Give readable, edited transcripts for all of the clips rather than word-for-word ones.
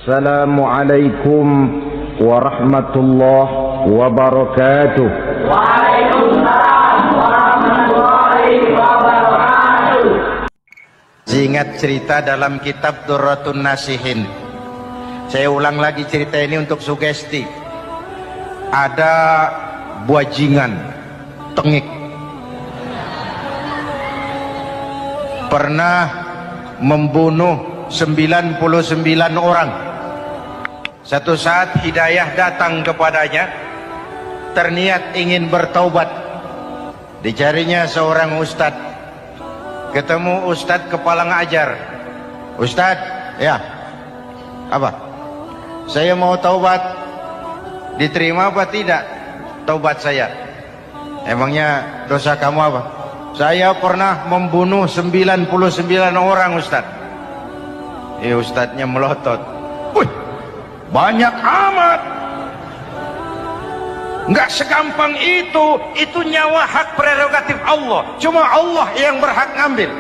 Assalamualaikum warahmatullahi wabarakatuh. Waalaikumsalam warahmatullahi wabarakatuh. Ingat cerita dalam kitab Durratun Nasihin. Saya ulang lagi cerita ini untuk sugesti. Ada buajingan tengik pernah membunuh 99 orang. Satu saat hidayah datang kepadanya, terniat ingin bertaubat. Dicarinya seorang ustadz, ketemu ustadz kepala ngajar. Ustadz, ya, apa? Saya mau taubat, diterima apa tidak taubat saya? Emangnya dosa kamu apa? Saya pernah membunuh 99 orang, Ustadz. Ustadznya melotot. Wih, banyak amat. Nggak segampang itu nyawa hak prerogatif Allah. Cuma Allah yang berhak ngambil.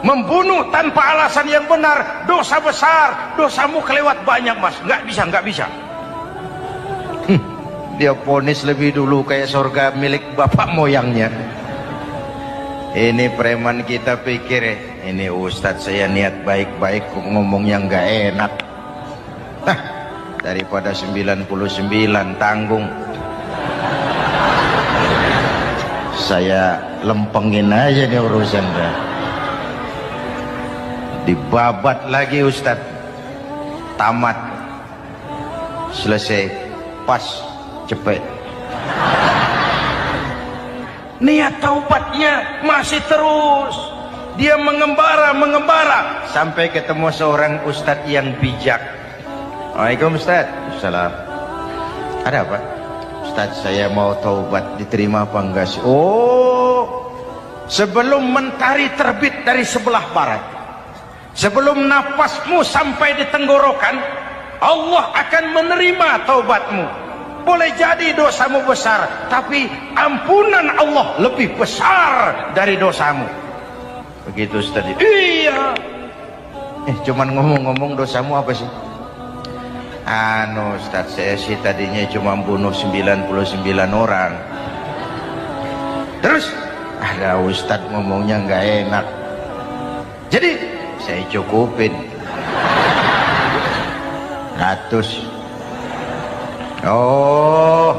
Membunuh tanpa alasan yang benar, dosa besar. Dosamu kelewat banyak, Mas. Nggak bisa. Dia vonis lebih dulu kayak surga milik bapak moyangnya. Ini preman kita pikir, ini ustadz saya niat baik-baik kok ngomongnya nggak enak. Nah, daripada 99 tanggung, saya lempengin aja nih urusan dah. Dibabat lagi ustadz, tamat, selesai, pas, cepet. Niat taubatnya masih terus. Dia mengembara sampai ketemu seorang ustadz yang bijak. Waalaikumsalam Ustadz. Salam. Ada apa? Ustadz, saya mau taubat, diterima apa enggak sih? Oh, sebelum mentari terbit dari sebelah barat, sebelum nafasmu sampai di tenggorokan, Allah akan menerima taubatmu. Boleh jadi dosamu besar, tapi ampunan Allah lebih besar dari dosamu. Begitu Ustaz. Iya. Cuman ngomong-ngomong dosamu apa sih? Ustaz, saya sih tadinya cuma bunuh 99 orang. Terus ada Ustaz ngomongnya nggak enak, jadi saya cukupin 100. Oh,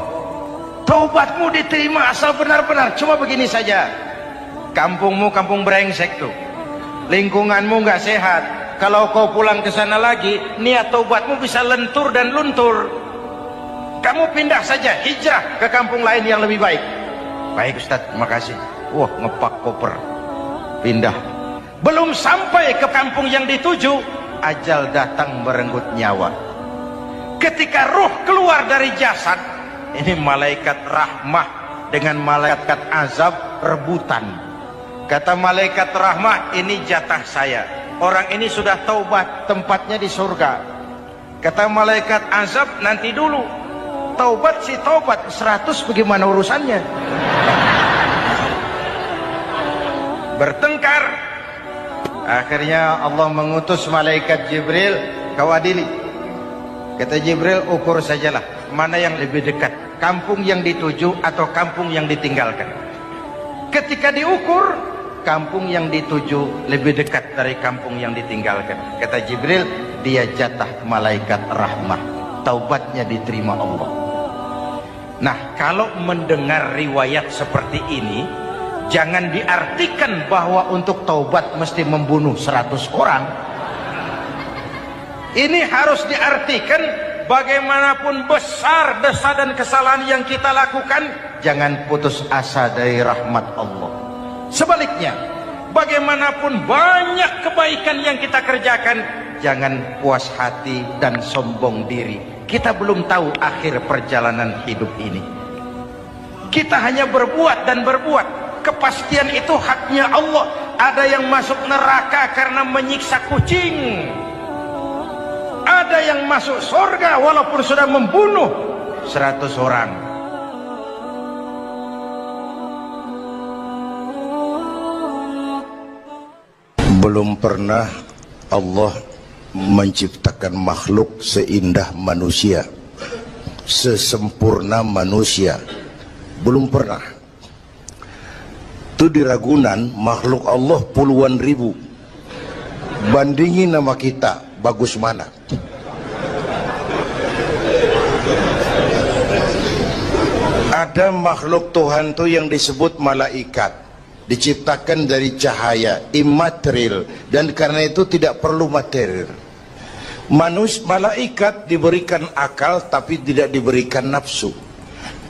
taubatmu diterima asal benar-benar. Cuma begini saja, kampungmu kampung brengsek tuh, lingkunganmu nggak sehat. Kalau kau pulang ke sana lagi, niat taubatmu bisa lentur dan luntur. Kamu pindah saja, hijrah ke kampung lain yang lebih baik. Baik Ustadz, terima kasih. Wah, ngepak koper, pindah. Belum sampai ke kampung yang dituju, ajal datang merenggut nyawa. Ketika ruh keluar dari jasad, ini malaikat rahmah dengan malaikat azab rebutan. Kata malaikat rahmah, ini jatah saya. Orang ini sudah taubat, tempatnya di surga. Kata malaikat azab, nanti dulu. Taubat sih taubat, 100 bagaimana urusannya? Bertengkar. Akhirnya Allah mengutus malaikat Jibril, kau adili. Kata Jibril, ukur sajalah mana yang lebih dekat, kampung yang dituju atau kampung yang ditinggalkan. Ketika diukur, kampung yang dituju lebih dekat dari kampung yang ditinggalkan. Kata Jibril, dia jatah malaikat rahmah, taubatnya diterima Allah. Nah, kalau mendengar riwayat seperti ini, jangan diartikan bahwa untuk taubat mesti membunuh 100 orang. Ini harus diartikan bagaimanapun besar dosa dan kesalahan yang kita lakukan, jangan putus asa dari rahmat Allah. Sebaliknya, bagaimanapun banyak kebaikan yang kita kerjakan, jangan puas hati dan sombong diri. Kita belum tahu akhir perjalanan hidup ini. Kita hanya berbuat dan berbuat. Kepastian itu haknya Allah. Ada yang masuk neraka karena menyiksa kucing. Ada yang masuk surga walaupun sudah membunuh 100 orang. Belum pernah Allah menciptakan makhluk seindah manusia, sesempurna manusia. Belum pernah. Itu di Ragunan makhluk Allah puluhan ribu. Bandingin nama kita, bagus mana? Ada makhluk Tuhan tuh yang disebut malaikat, diciptakan dari cahaya, imaterial, dan karena itu tidak perlu material. Malaikat diberikan akal tapi tidak diberikan nafsu.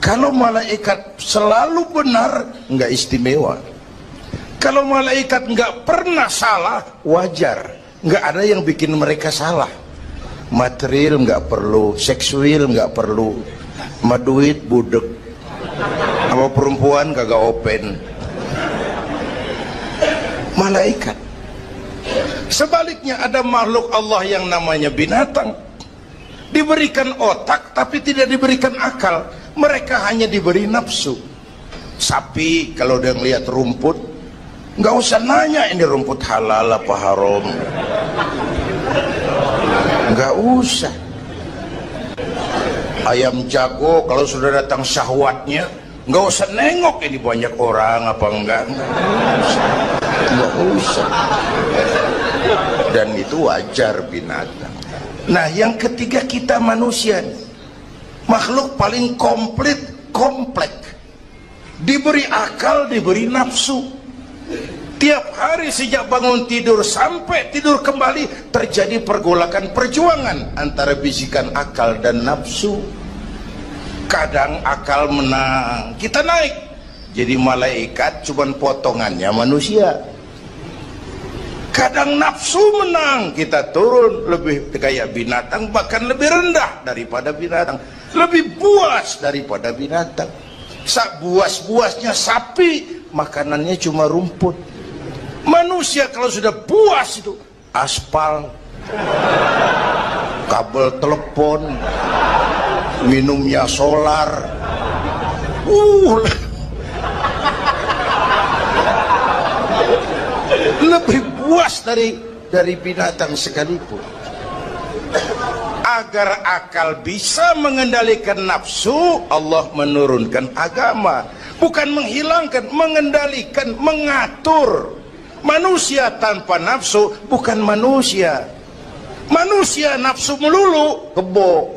Kalau malaikat selalu benar, nggak istimewa. Kalau malaikat nggak pernah salah, wajar. Nggak ada yang bikin mereka salah. Material nggak perlu, seksual nggak perlu, sama duit budek, sama perempuan kagak open. Malaikat. Sebaliknya ada makhluk Allah yang namanya binatang, diberikan otak tapi tidak diberikan akal. Mereka hanya diberi nafsu. Sapi kalau dia ngelihat rumput, nggak usah nanya ini rumput halal apa haram, nggak usah. Ayam jago kalau sudah datang syahwatnya, nggak usah nengok ini banyak orang apa enggak, nggak usah. Dan itu wajar binatang. Nah yang ketiga kita manusia, makhluk paling komplek, diberi akal, diberi nafsu. Tiap hari sejak bangun tidur sampai tidur kembali terjadi pergolakan perjuangan antara bisikan akal dan nafsu. Kadang akal menang, kita naik jadi malaikat, cuman potongannya manusia. Kadang nafsu menang, kita turun lebih kayak binatang, bahkan lebih rendah daripada binatang, lebih buas daripada binatang. Buas-buasnya sapi, makanannya cuma rumput. Manusia kalau sudah buas itu aspal, kabel telepon, minumnya solar. Lebih buas dari binatang sekalipun. Agar akal bisa mengendalikan nafsu, Allah menurunkan agama. Bukan menghilangkan, mengendalikan, mengatur. Manusia tanpa nafsu bukan manusia. Manusia nafsu melulu, kebo.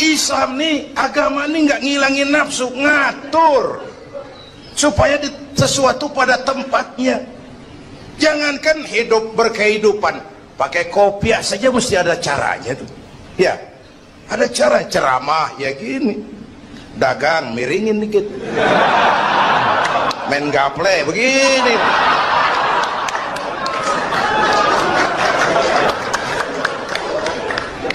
Islam nih, agama nih nggak ngilangin nafsu, ngatur supaya sesuatu pada tempatnya. Jangankan hidup berkehidupan, pakai kopiah saja mesti ada caranya tuh. Ya, ada cara ceramah ya gini, dagang miringin dikit, main gaple begini.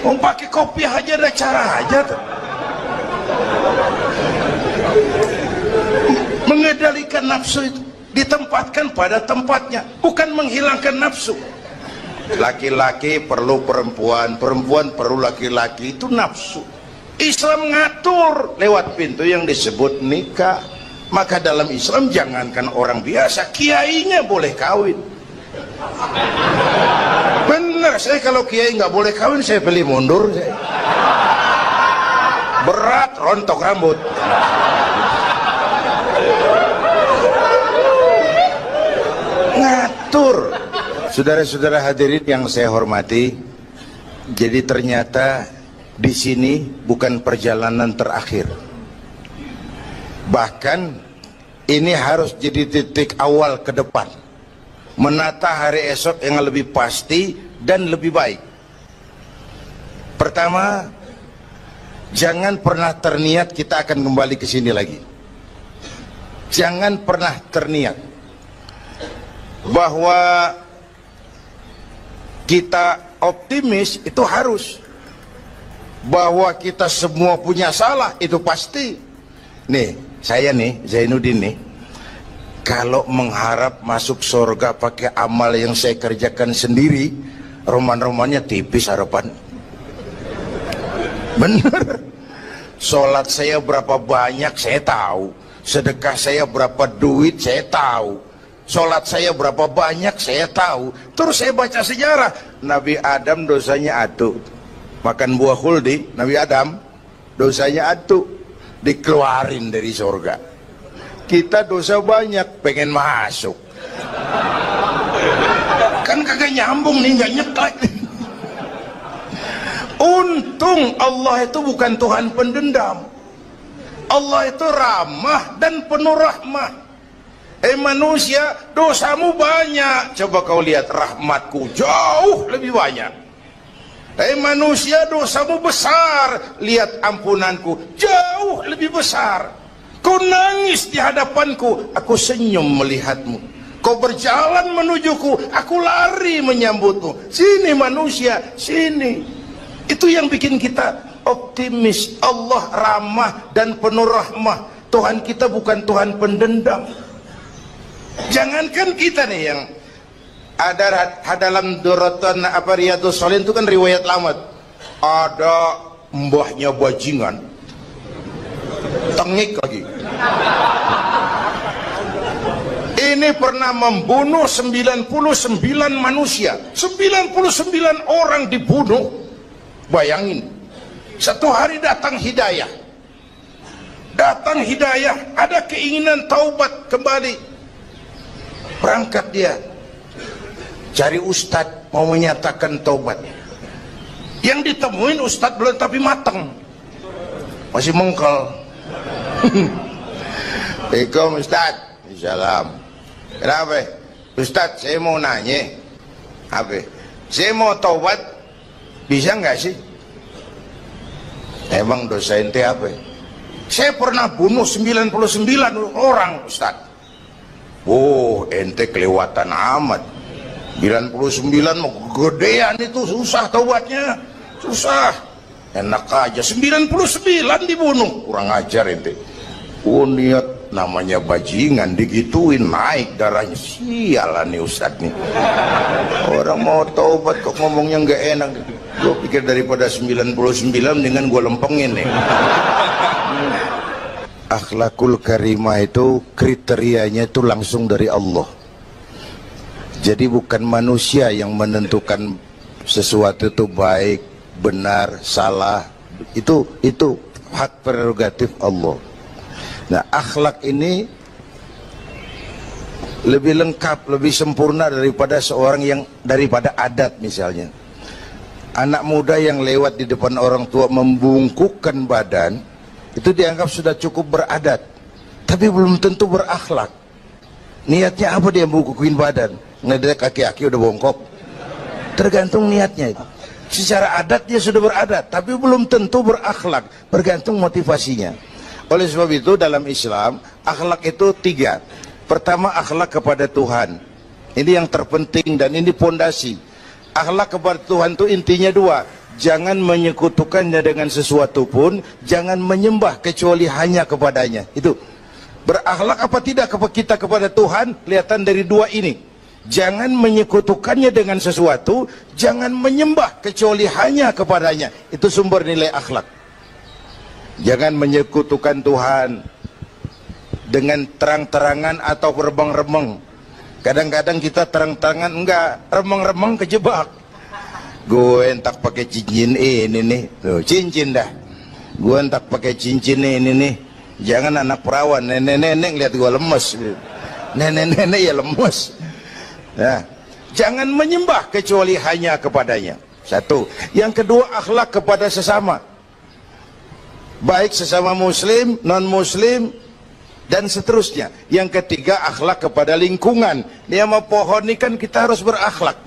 Mau pakai kopiah aja ada cara aja tuh. Mengendalikan nafsu itu ditempatkan pada tempatnya, bukan menghilangkan nafsu. Laki-laki perlu perempuan, perempuan perlu laki-laki, itu nafsu. Islam ngatur lewat pintu yang disebut nikah. Maka dalam Islam jangankan orang biasa, kiainya boleh kawin. Bener, saya kalau kiai nggak boleh kawin saya pilih mundur. Berat rontok rambut. Ngatur. Saudara-saudara hadirin yang saya hormati, jadi ternyata di sini bukan perjalanan terakhir. Bahkan ini harus jadi titik awal ke depan, menata hari esok yang lebih pasti dan lebih baik. Pertama, jangan pernah terniat kita akan kembali ke sini lagi. Jangan pernah terniat bahwa kita optimis, itu harus. Bahwa kita semua punya salah, itu pasti. Nih, saya nih, Zainuddin nih, kalau mengharap masuk surga pakai amal yang saya kerjakan sendiri, roman-romannya tipis harapan. Bener. Sholat saya berapa banyak saya tahu, sedekah saya berapa duit saya tahu, sholat saya berapa banyak saya tahu. Terus saya baca sejarah, Nabi Adam dosanya atu, makan buah khuldi. Nabi Adam dosanya atu, dikeluarin dari surga. Kita dosa banyak, pengen masuk. Kan kagak nyambung nih, nggak nyeklek. Untung Allah itu bukan Tuhan pendendam. Allah itu ramah dan penuh rahmah. Manusia, dosamu banyak, coba kau lihat rahmatku jauh lebih banyak. Manusia, dosamu besar, lihat ampunanku jauh lebih besar. Kau nangis di hadapanku, aku senyum melihatmu. Kau berjalan menujuku, aku lari menyambutmu. Sini manusia, sini. Itu yang bikin kita optimis. Allah ramah dan penuh rahmah. Tuhan kita bukan Tuhan pendendam. Jangankan kita nih yang ada dalam Duratan Riyadhus Shalihin itu kan riwayat lama. Ada mbahnya bajingan, tengik lagi. Ini pernah membunuh 99 manusia, 99 orang dibunuh. Bayangin, satu hari datang hidayah, ada keinginan taubat kembali. Berangkat dia cari ustadz mau menyatakan taubat. Yang ditemuin ustadz belum tapi mateng, masih mengkel. Assalamualaikum ustadz. Salam. Kenapa? Ustadz, saya mau nanya. Apa? Saya mau taubat, bisa nggak sih? Emang dosa ente apa? Saya pernah bunuh 99 orang, Ustadz. Oh, ente kelewatan amat. 99 mau gedean itu, susah taubatnya. Susah. Enak aja, 99 dibunuh. Kurang ajar ente. Oh, niat namanya bajingan digituin, naik darahnya. Sialan nih Ustadz nih. Orang mau taubat kok ngomongnya nggak enak. Gue pikir daripada 99 dengan gue lempengin nih. Akhlakul karimah itu kriterianya itu langsung dari Allah. Jadi bukan manusia yang menentukan sesuatu itu baik, benar, salah. Itu hak prerogatif Allah. Nah, akhlak ini lebih lengkap, lebih sempurna daripada daripada adat misalnya. Anak muda yang lewat di depan orang tua membungkukkan badan, itu dianggap sudah cukup beradat, tapi belum tentu berakhlak. Niatnya apa dia bungkukin badan? Ngelihat kaki-kaki udah bongkok. Tergantung niatnya itu. Secara adat dia sudah beradat, tapi belum tentu berakhlak, bergantung motivasinya. Oleh sebab itu dalam Islam akhlak itu 3. Pertama, akhlak kepada Tuhan. Ini yang terpenting dan ini pondasi. Akhlak kepada Tuhan itu intinya 2. Jangan menyekutukannya dengan sesuatu pun, jangan menyembah kecuali hanya kepadanya. Itu berakhlak apa tidak kita kepada Tuhan, kelihatan dari 2 ini. Jangan menyekutukannya dengan sesuatu, jangan menyembah kecuali hanya kepadanya. Itu sumber nilai akhlak. Jangan menyekutukan Tuhan dengan terang-terangan atau remeng-remeng. Kadang-kadang kita terang-terangan enggak, remeng-remeng kejebak. Gue entak pakai cincin ini nih, tuh cincin dah. Gue entak pakai cincin ini nih. Jangan anak perawan, nenek-nenek lihat gue lemes. Nenek-nenek ya lemes. Nah, jangan menyembah kecuali hanya kepadanya. 1. Yang kedua, akhlak kepada sesama. Baik sesama muslim, non muslim, dan seterusnya. Yang ketiga, akhlak kepada lingkungan. Dia sama pohon ini kan kita harus berakhlak.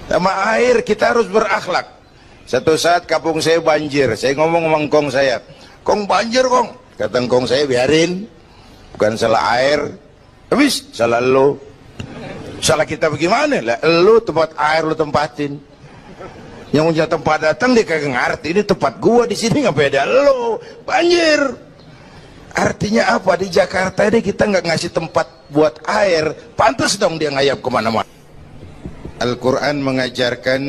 Sama air kita harus berakhlak. Satu saat kampung saya banjir, saya ngomong sama ngkong saya, "Kong banjir kong." Kata ngkong saya, "Biarin, bukan salah air, habis salah lo." Salah kita bagaimana? Lah lo tempat air lo tempatin. Yang punya tempat datang dia kagak ngerti, ini tempat gua di sini nggak beda lo banjir. Artinya apa? Di Jakarta ini kita nggak ngasih tempat buat air, pantas dong dia ngayap kemana-mana. Al-Quran mengajarkan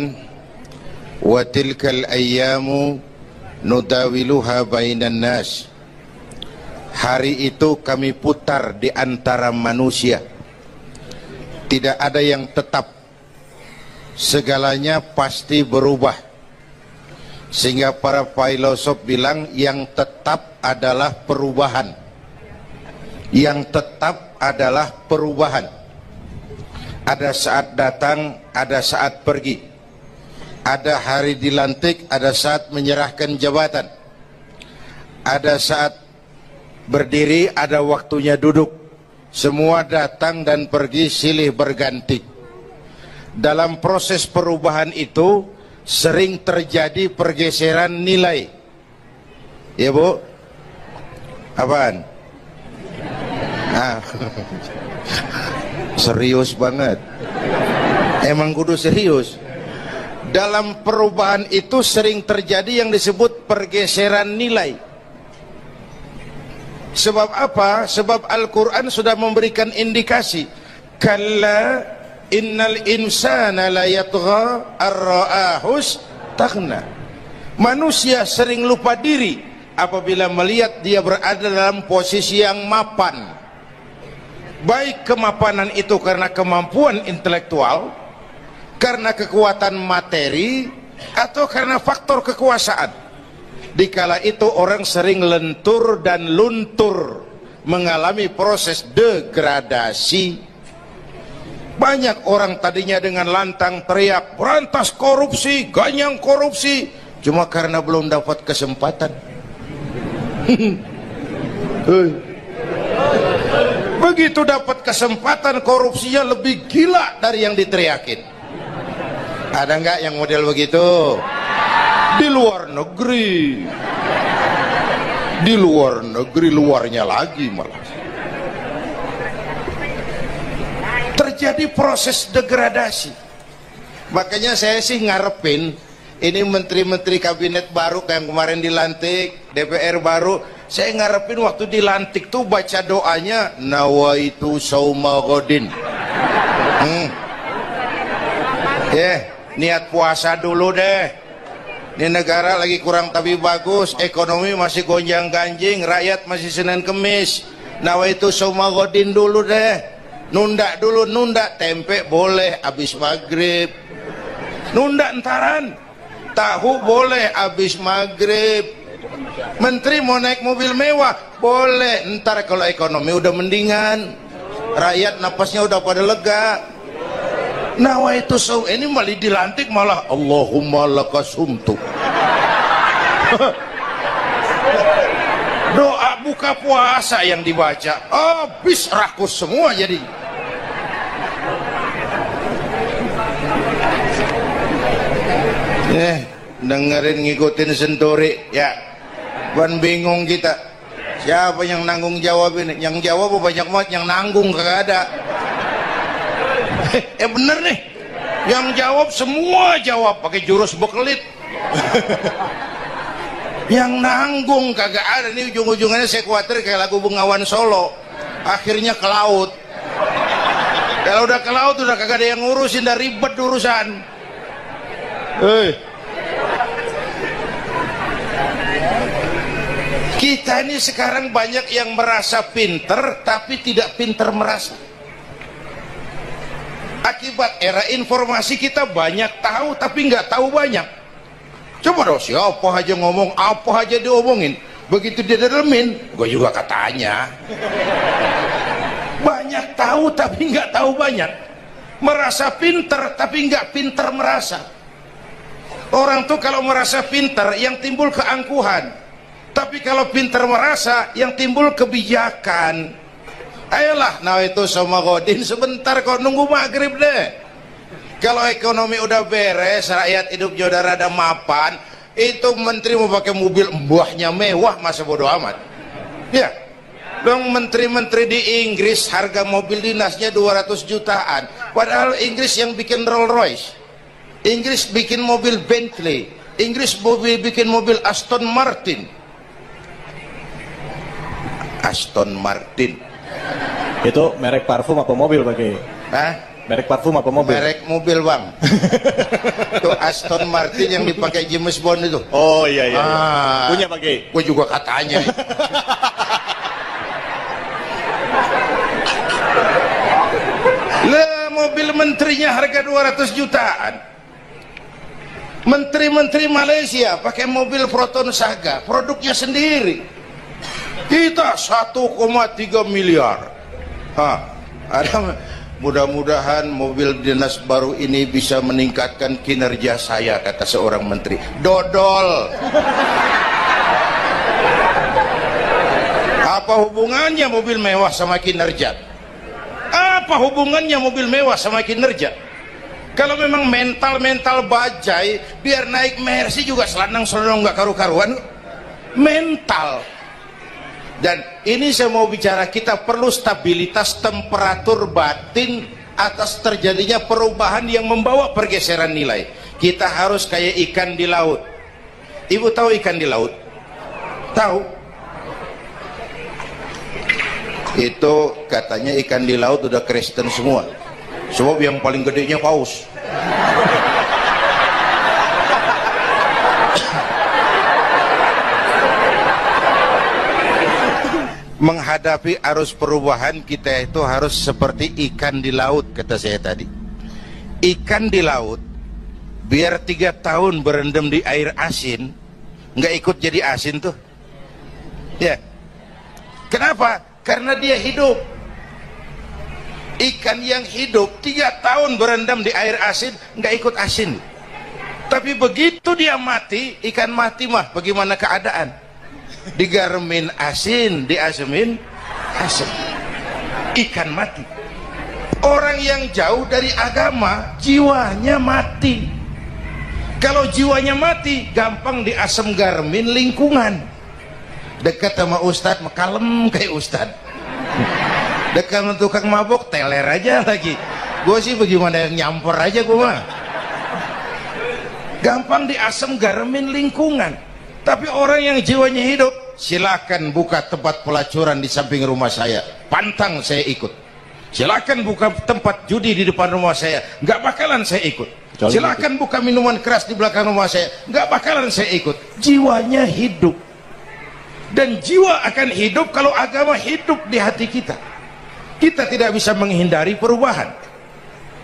wa tilkal ayyamu nudawiluha bainan nas. Hari itu kami putar di antara manusia. Tidak ada yang tetap. Segalanya pasti berubah. Sehingga para filosof bilang yang tetap adalah perubahan. Yang tetap adalah perubahan. Ada saat datang, ada saat pergi. Ada hari dilantik, ada saat menyerahkan jabatan. Ada saat berdiri, ada waktunya duduk. Semua datang dan pergi silih berganti. Dalam proses perubahan itu sering terjadi pergeseran nilai. Ya Bu? Apaan? Serius banget. Emang kudu serius. Dalam perubahan itu sering terjadi yang disebut pergeseran nilai. Sebab apa? Sebab Al-Quran sudah memberikan indikasi. Kalla innal insana la yatgha ar-ra'ahus taghna. Manusia sering lupa diri apabila melihat dia berada dalam posisi yang mapan. Baik kemapanan itu karena kemampuan intelektual, karena kekuatan materi, atau karena faktor kekuasaan. Dikala itu orang sering lentur dan luntur, mengalami proses degradasi. Banyak orang tadinya dengan lantang teriak berantas korupsi, ganyang korupsi, cuma karena belum dapat kesempatan. Begitu dapat kesempatan, korupsinya lebih gila dari yang diteriakin. Ada nggak yang model begitu? Di luar negeri. Di luar negeri, luarnya lagi malah. Terjadi proses degradasi. Makanya saya sih ngarepin ini menteri-menteri kabinet baru kayak kemarin dilantik, DPR baru, saya ngarepin waktu dilantik tuh baca doanya nawaitu sauma godin. Niat puasa dulu deh. Ini negara lagi kurang tapi bagus, ekonomi masih gonjang ganjing, rakyat masih Senin Kemis. Nawaitu sauma godin dulu deh. Nunda dulu, nunda tempe boleh abis maghrib. Nunda entaran. Tahu boleh abis maghrib. Menteri mau naik mobil mewah boleh, ntar kalau ekonomi udah mendingan, rakyat napasnya udah pada lega. Nawaitu saum, ini malah dilantik malah Allahumma lakasumtu. Doa buka puasa yang dibaca habis rakus semua jadi. Dengerin ngikutin senturi ya, ban bingung kita siapa yang nanggung jawab ini. Yang jawab banyak banget, yang nanggung kagak ada. Bener nih, yang jawab semua jawab pakai jurus bekelit. Yang nanggung kagak ada. Nih ujung-ujungannya saya khawatir kayak lagu Bengawan Solo, akhirnya ke laut. Kalau udah ke laut udah kagak ada yang ngurusin, udah ribet urusan. Kita ini sekarang banyak yang merasa pinter tapi tidak pinter merasa. Akibat era informasi kita banyak tahu tapi nggak tahu banyak. Coba dong, siapa aja ngomong apa aja diomongin, begitu dia dalemin gue juga katanya. Banyak tahu tapi nggak tahu banyak. Merasa pinter tapi nggak pinter merasa. Orang tuh kalau merasa pinter yang timbul keangkuhan, tapi kalau pinter merasa yang timbul kebijakan. Ayolah, nah itu sama godin sebentar kok, nunggu maghrib deh. Kalau ekonomi udah beres, rakyat hidupnya udah rada mapan, itu menteri mau pakai mobil mbahnya mewah, masa bodo amat. Ya, dong menteri-menteri di Inggris harga mobil dinasnya 200 jutaan, padahal Inggris yang bikin Rolls Royce, Inggris bikin mobil Bentley, Inggris bikin mobil Aston Martin. Aston Martin itu merek parfum apa mobil pakai? Hah? Merek parfum apa mobil? Merek mobil bang. Itu Aston Martin yang dipakai James Bond itu. Oh iya iya, punya pakai? Gue juga katanya. Lah, mobil menterinya harga 200 jutaan. Menteri-menteri Malaysia pakai mobil Proton Saga, produknya sendiri. Kita 1,3 miliar. Mudah-mudahan mobil dinas baru ini bisa meningkatkan kinerja saya, kata seorang menteri. Dodol. Apa hubungannya mobil mewah sama kinerja? Apa hubungannya mobil mewah sama kinerja? Kalau memang mental bajai, biar naik Mercy juga selandang-selandang nggak karu-karuan. Mental. Dan ini saya mau bicara, kita perlu stabilitas temperatur batin atas terjadinya perubahan yang membawa pergeseran nilai. Kita harus kayak ikan di laut. Ibu tahu ikan di laut? Tahu? Itu katanya ikan di laut udah Kristen semua. Sebab yang paling gedenya paus. Menghadapi arus perubahan kita itu harus seperti ikan di laut, kata saya tadi. Ikan di laut biar 3 tahun berendam di air asin, nggak ikut jadi asin tuh. Ya. Kenapa? Karena dia hidup. Ikan yang hidup 3 tahun berendam di air asin nggak ikut asin. Tapi begitu dia mati, ikan mati mah bagaimana keadaan? Digaremin asin, diasemin asin. Ikan mati. Orang yang jauh dari agama, jiwanya mati. Kalau jiwanya mati, gampang diasem garemin lingkungan. Dekat sama ustadz, kalem kayak ustadz. Dekat sama tukang mabok, teler aja lagi. Gue sih bagaimana yang nyamper aja gue mah. Gampang diasem garemin lingkungan. Tapi orang yang jiwanya hidup, silakan buka tempat pelacuran di samping rumah saya, pantang saya ikut. Silakan buka tempat judi di depan rumah saya, nggak bakalan saya ikut. Silakan buka minuman keras di belakang rumah saya, nggak bakalan saya ikut. Jiwanya hidup. Dan jiwa akan hidup kalau agama hidup di hati kita. Kita tidak bisa menghindari perubahan.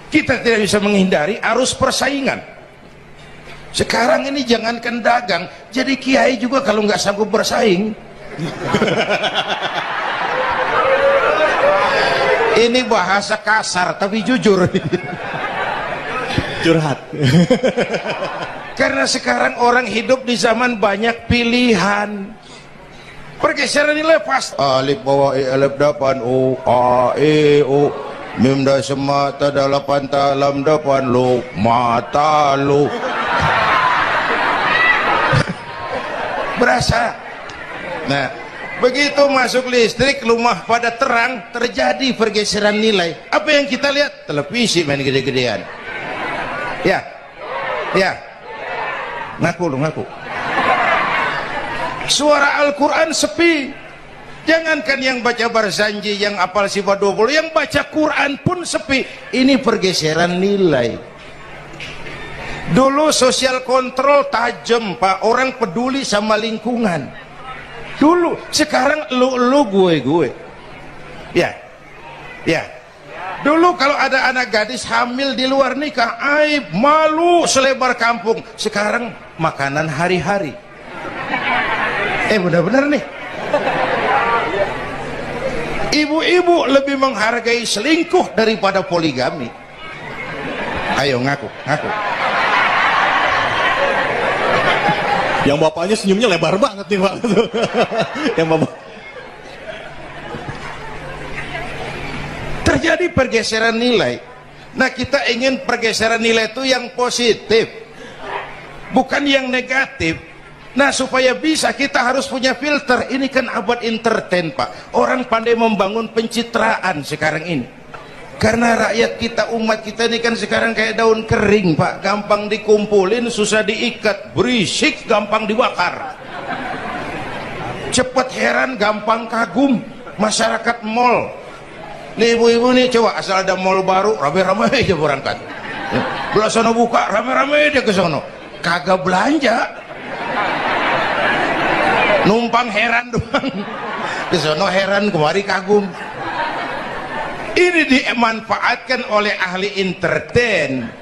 Kita tidak bisa menghindari arus persaingan. Sekarang ini jangankan dagang, jadi kiai juga kalau nggak sanggup bersaing. Ini bahasa kasar tapi jujur. Curhat. Karena sekarang orang hidup di zaman banyak pilihan. Pergeseran nilai pas. Alif bawah alif depan u a e u mim da semata dalapan talam depan lu mata lu. Berasa. Nah, begitu masuk listrik, rumah pada terang, terjadi pergeseran nilai. Apa yang kita lihat? Televisi main gede-gedean. Ya, ya. Ngaku lu, ngaku. Suara Al-Quran sepi. Jangankan yang baca Barzanji, yang apal sifat 20, yang baca Quran pun sepi. Ini pergeseran nilai. Dulu sosial kontrol tajam, Pak. Orang peduli sama lingkungan. Dulu, sekarang lu gue. Ya. Ya. Dulu kalau ada anak gadis hamil di luar nikah, aib, malu selebar kampung. Sekarang makanan hari-hari. Benar-benar nih. Ibu-ibu lebih menghargai selingkuh daripada poligami. Ayo ngaku, ngaku. Yang bapaknya senyumnya lebar banget nih Pak. Yang bapak. Terjadi pergeseran nilai. Nah, kita ingin pergeseran nilai itu yang positif, bukan yang negatif. Nah, supaya bisa kita harus punya filter. Ini kan abad entertain, Pak. Orang pandai membangun pencitraan sekarang ini. Karena rakyat kita, umat kita ini kan sekarang kayak daun kering, Pak. Gampang dikumpulin, susah diikat. Berisik, gampang dibakar. Cepat heran, gampang kagum. Masyarakat mall. Nih ibu-ibu nih, coba asal ada mall baru, rame-rame aja berangkat. Belah sono buka, rame-rame aja ke sono. Kagak belanja. Numpang heran doang. Ke sono heran, kemari kagum. Ini dimanfaatkan oleh ahli entertain,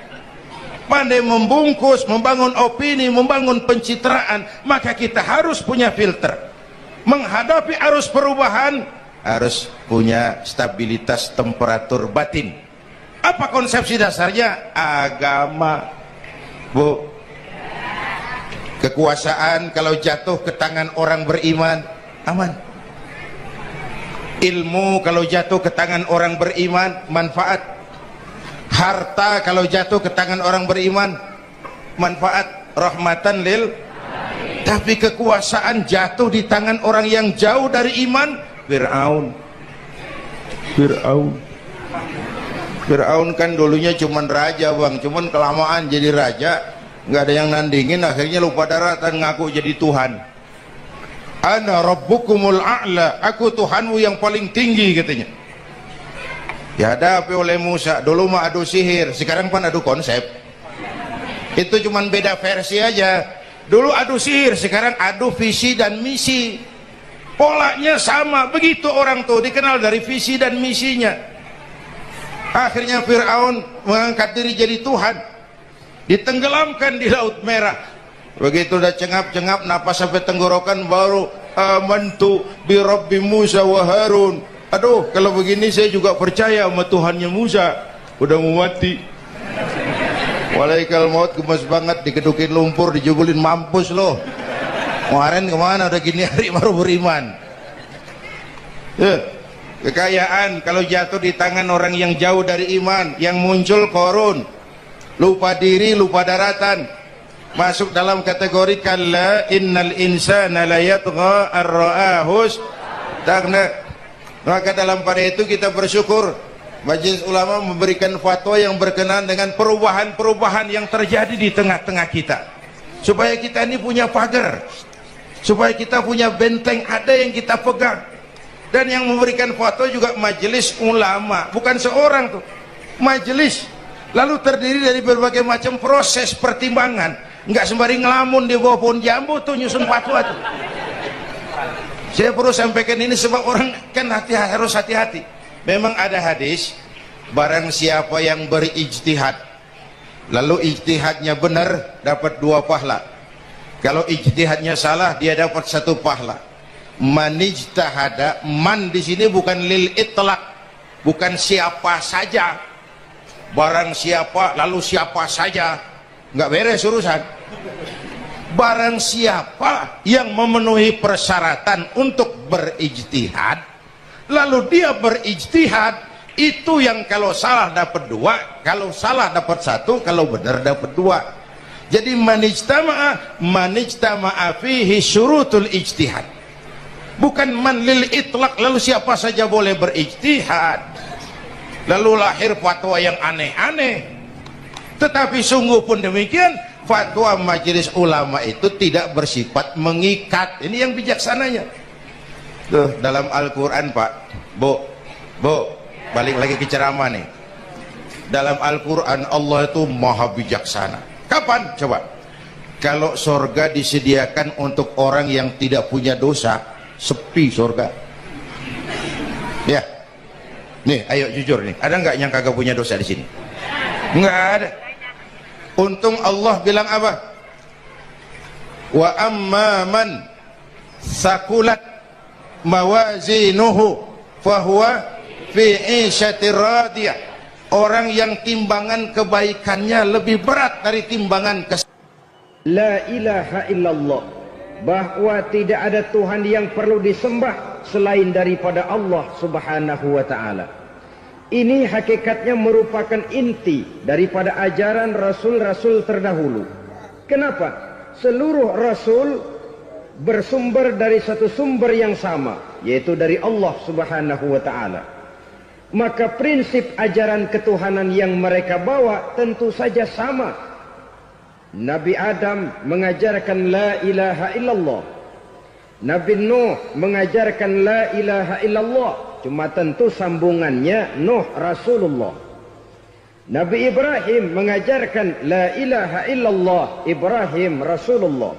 pandai membungkus, membangun opini, membangun pencitraan. Maka kita harus punya filter. Menghadapi arus perubahan harus punya stabilitas temperatur batin. Apa konsepsi dasarnya? Agama, Bu. Kekuasaan kalau jatuh ke tangan orang beriman aman. Ilmu kalau jatuh ke tangan orang beriman manfaat. Harta kalau jatuh ke tangan orang beriman manfaat, rahmatan lil. Tapi kekuasaan jatuh di tangan orang yang jauh dari iman, Fir'aun kan dulunya cuman raja, Bang, cuman kelamaan jadi raja nggak ada yang nandingin, akhirnya lupa daratan, ngaku jadi Tuhan. Ana rabbukumul a'la, aku Tuhanmu yang paling tinggi katanya. Dihadapi oleh Musa. Dulu mah adu sihir, sekarang pan adu konsep. Itu cuman beda versi aja. Dulu adu sihir, sekarang adu visi dan misi. Polanya sama. Begitu orang tuh dikenal dari visi dan misinya. Akhirnya Fir'aun mengangkat diri jadi Tuhan, ditenggelamkan di Laut Merah. Begitu udah cengap-cengap napas sampai tenggorokan, baru amantu bi Rabbi Musa wa Harun. Aduh, kalau begini saya juga percaya sama Tuhannya Musa. Udah mau mati, walaikal maut, gemes banget, dikedukin lumpur, dijubulin, mampus loh. Kemarin kemana, udah gini hari baru beriman. Kekayaan kalau jatuh di tangan orang yang jauh dari iman, yang muncul korun, lupa diri, lupa daratan, masuk dalam kategori kalla innal insana la yatgha ar-ra'ahu istaghna. Maka dalam pada itu kita bersyukur Majelis Ulama memberikan fatwa yang berkenaan dengan perubahan-perubahan yang terjadi di tengah-tengah kita, supaya kita ini punya pagar, supaya kita punya benteng ada yang kita pegang. Dan yang memberikan fatwa juga Majelis Ulama, bukan seorang tuh, majelis, lalu terdiri dari berbagai macam proses pertimbangan. Nggak sembari ngelamun di bawah pohon jambu tuh nyusun fatwa tuh. Saya perlu sampaikan ini sebab orang kan harus hati-hati. Memang ada hadis, barang siapa yang berijtihad lalu ijtihadnya benar dapat 2 pahala. Kalau ijtihadnya salah dia dapat 1 pahala. Man ijtahada, man di sini bukan lil itlaq, bukan siapa saja. Barang siapa lalu siapa saja, nggak beres urusan. Barang siapa yang memenuhi persyaratan untuk berijtihad, lalu dia berijtihad, itu yang kalau salah dapat 2, kalau salah dapat 1, kalau benar dapat 2. Jadi manijtama'a fihi syurutul ijtihad, bukan man lil itlaq, lalu siapa saja boleh berijtihad, lalu lahir fatwa yang aneh-aneh. Tetapi sungguh pun demikian, fatwa Majelis Ulama itu tidak bersifat mengikat. Ini yang bijaksananya. Tuh dalam Al-Quran, Pak, Bu, balik lagi ke ceramah nih. Dalam Al-Quran Allah itu maha bijaksana. Kapan? Coba. Kalau surga disediakan untuk orang yang tidak punya dosa, sepi surga. Ya. Nih, ayo jujur nih. Ada nggak yang kagak punya dosa di sini? Nggak ada. Untung Allah bilang apa? Wa amma man sakulat mawazinuhu fahuwa fi 'ishatir radiyah. Orang yang timbangan kebaikannya lebih berat dari timbangan La ilaha illallah, bahwa tidak ada Tuhan yang perlu disembah selain daripada Allah Subhanahu wa ta'ala. Ini hakikatnya merupakan inti daripada ajaran rasul-rasul terdahulu. Kenapa? Seluruh rasul bersumber dari satu sumber yang sama, yaitu dari Allah Subhanahu wa ta'ala. Maka prinsip ajaran ketuhanan yang mereka bawa tentu saja sama. Nabi Adam mengajarkan la ilaha illallah, Nabi Nuh mengajarkan la ilaha illallah, cuma tentu sambungannya Nuh Rasulullah. Nabi Ibrahim mengajarkan la ilaha illallah, Ibrahim Rasulullah.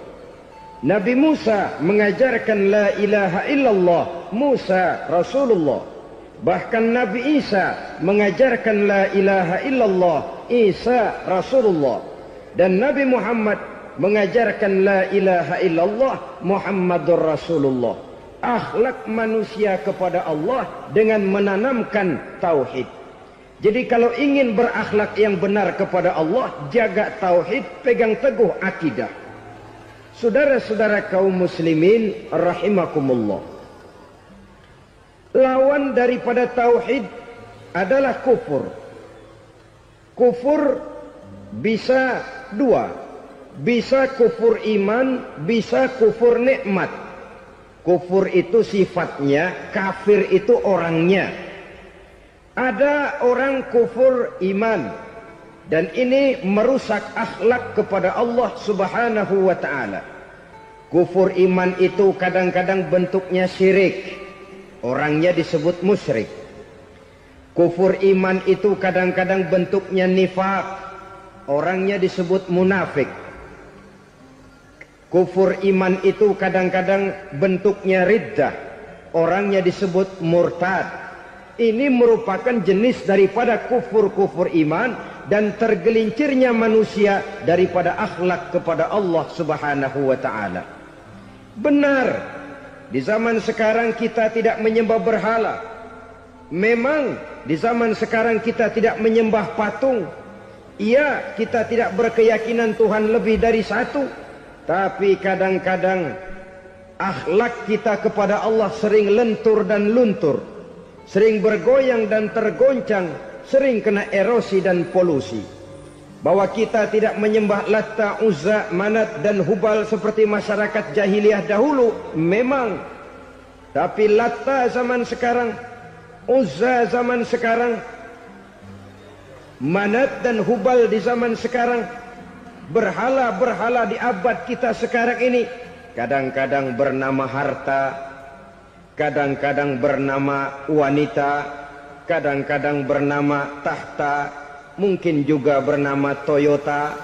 Nabi Musa mengajarkan la ilaha illallah, Musa Rasulullah. Bahkan Nabi Isa mengajarkan la ilaha illallah, Isa Rasulullah. Dan Nabi Muhammad mengajarkan la ilaha illallah, Muhammadur Rasulullah. Akhlak manusia kepada Allah dengan menanamkan tauhid. Jadi kalau ingin berakhlak yang benar kepada Allah, jaga tauhid, pegang teguh akidah. Saudara-saudara kaum muslimin rahimakumullah. Lawan daripada tauhid adalah kufur. Kufur bisa dua. Bisa kufur iman, bisa kufur nikmat. Kufur itu sifatnya, kafir itu orangnya. Ada orang kufur iman, dan ini merusak akhlak kepada Allah Subhanahu wa ta'ala. Kufur iman itu kadang-kadang bentuknya syirik, orangnya disebut musyrik. Kufur iman itu kadang-kadang bentuknya nifaq, orangnya disebut munafik. Kufur iman itu kadang-kadang bentuknya riddah, orangnya disebut murtad. Ini merupakan jenis daripada kufur-kufur iman dan tergelincirnya manusia daripada akhlak kepada Allah Subhanahu wa ta'ala. Benar, di zaman sekarang kita tidak menyembah berhala. Memang di zaman sekarang kita tidak menyembah patung. Iya, kita tidak berkeyakinan Tuhan lebih dari satu. Tapi kadang-kadang akhlak kita kepada Allah sering lentur dan luntur, sering bergoyang dan tergoncang, sering kena erosi dan polusi. Bahwa kita tidak menyembah Latta, Uzza, Manat dan Hubal seperti masyarakat jahiliyah dahulu, memang. Tapi Latta zaman sekarang, Uzza zaman sekarang, Manat dan Hubal di zaman sekarang, berhala-berhala di abad kita sekarang ini kadang-kadang bernama harta, kadang-kadang bernama wanita, kadang-kadang bernama tahta, mungkin juga bernama Toyota.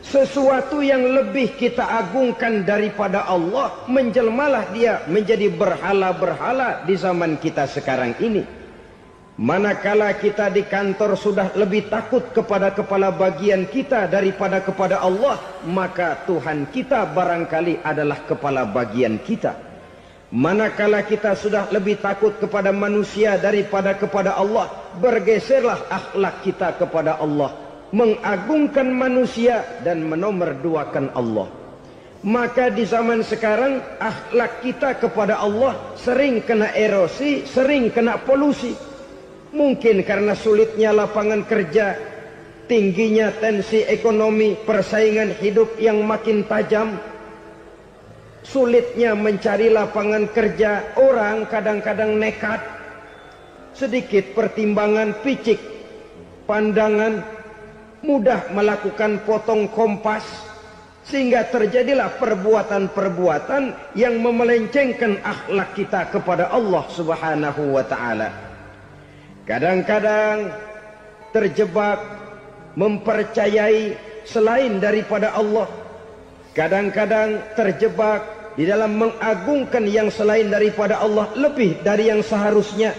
Sesuatu yang lebih kita agungkan daripada Allah, menjelmalah dia menjadi berhala-berhala di zaman kita sekarang ini. Manakala kita di kantor sudah lebih takut kepada kepala bagian kita daripada kepada Allah, maka Tuhan kita barangkali adalah kepala bagian kita. Manakala kita sudah lebih takut kepada manusia daripada kepada Allah, bergeserlah akhlak kita kepada Allah, mengagungkan manusia dan menomorduakan Allah. Maka di zaman sekarang akhlak kita kepada Allah sering kena erosi, sering kena polusi. Mungkin karena sulitnya lapangan kerja, tingginya tensi ekonomi, persaingan hidup yang makin tajam, sulitnya mencari lapangan kerja, orang kadang-kadang nekat, sedikit pertimbangan, picik pandangan, mudah melakukan potong kompas, sehingga terjadilah perbuatan-perbuatan yang memelencengkan akhlak kita kepada Allah Subhanahu wa ta'ala. Kadang-kadang terjebak mempercayai selain daripada Allah. Kadang-kadang terjebak di dalam mengagungkan yang selain daripada Allah lebih dari yang seharusnya.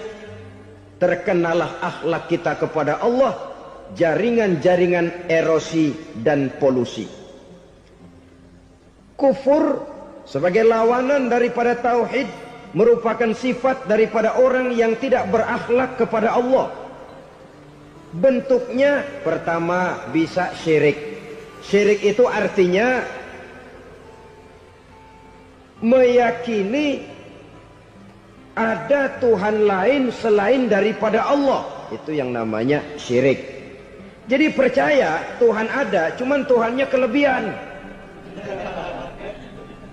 Terkenalah akhlak kita kepada Allah jaringan-jaringan erosi dan polusi. Kufur sebagai lawanan daripada tauhid merupakan sifat daripada orang yang tidak berakhlak kepada Allah. Bentuknya pertama bisa syirik. Syirik itu artinya meyakini ada Tuhan lain selain daripada Allah. Itu yang namanya syirik. Jadi percaya Tuhan ada, cuman Tuhannya kelebihan.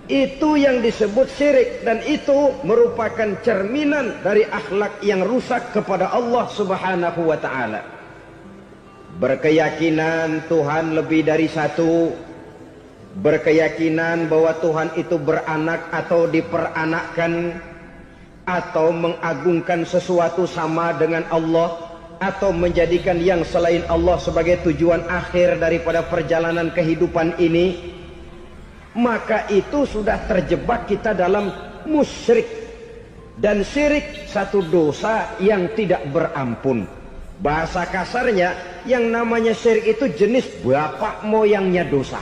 Itu yang disebut syirik, dan itu merupakan cerminan dari akhlak yang rusak kepada Allah Subhanahu wa ta'ala. Berkeyakinan Tuhan lebih dari satu, berkeyakinan bahwa Tuhan itu beranak atau diperanakkan, atau mengagungkan sesuatu sama dengan Allah, atau menjadikan yang selain Allah sebagai tujuan akhir daripada perjalanan kehidupan ini, maka itu sudah terjebak kita dalam musyrik. Dan syirik satu dosa yang tidak berampun. Bahasa kasarnya, yang namanya syirik itu jenis bapak moyangnya dosa.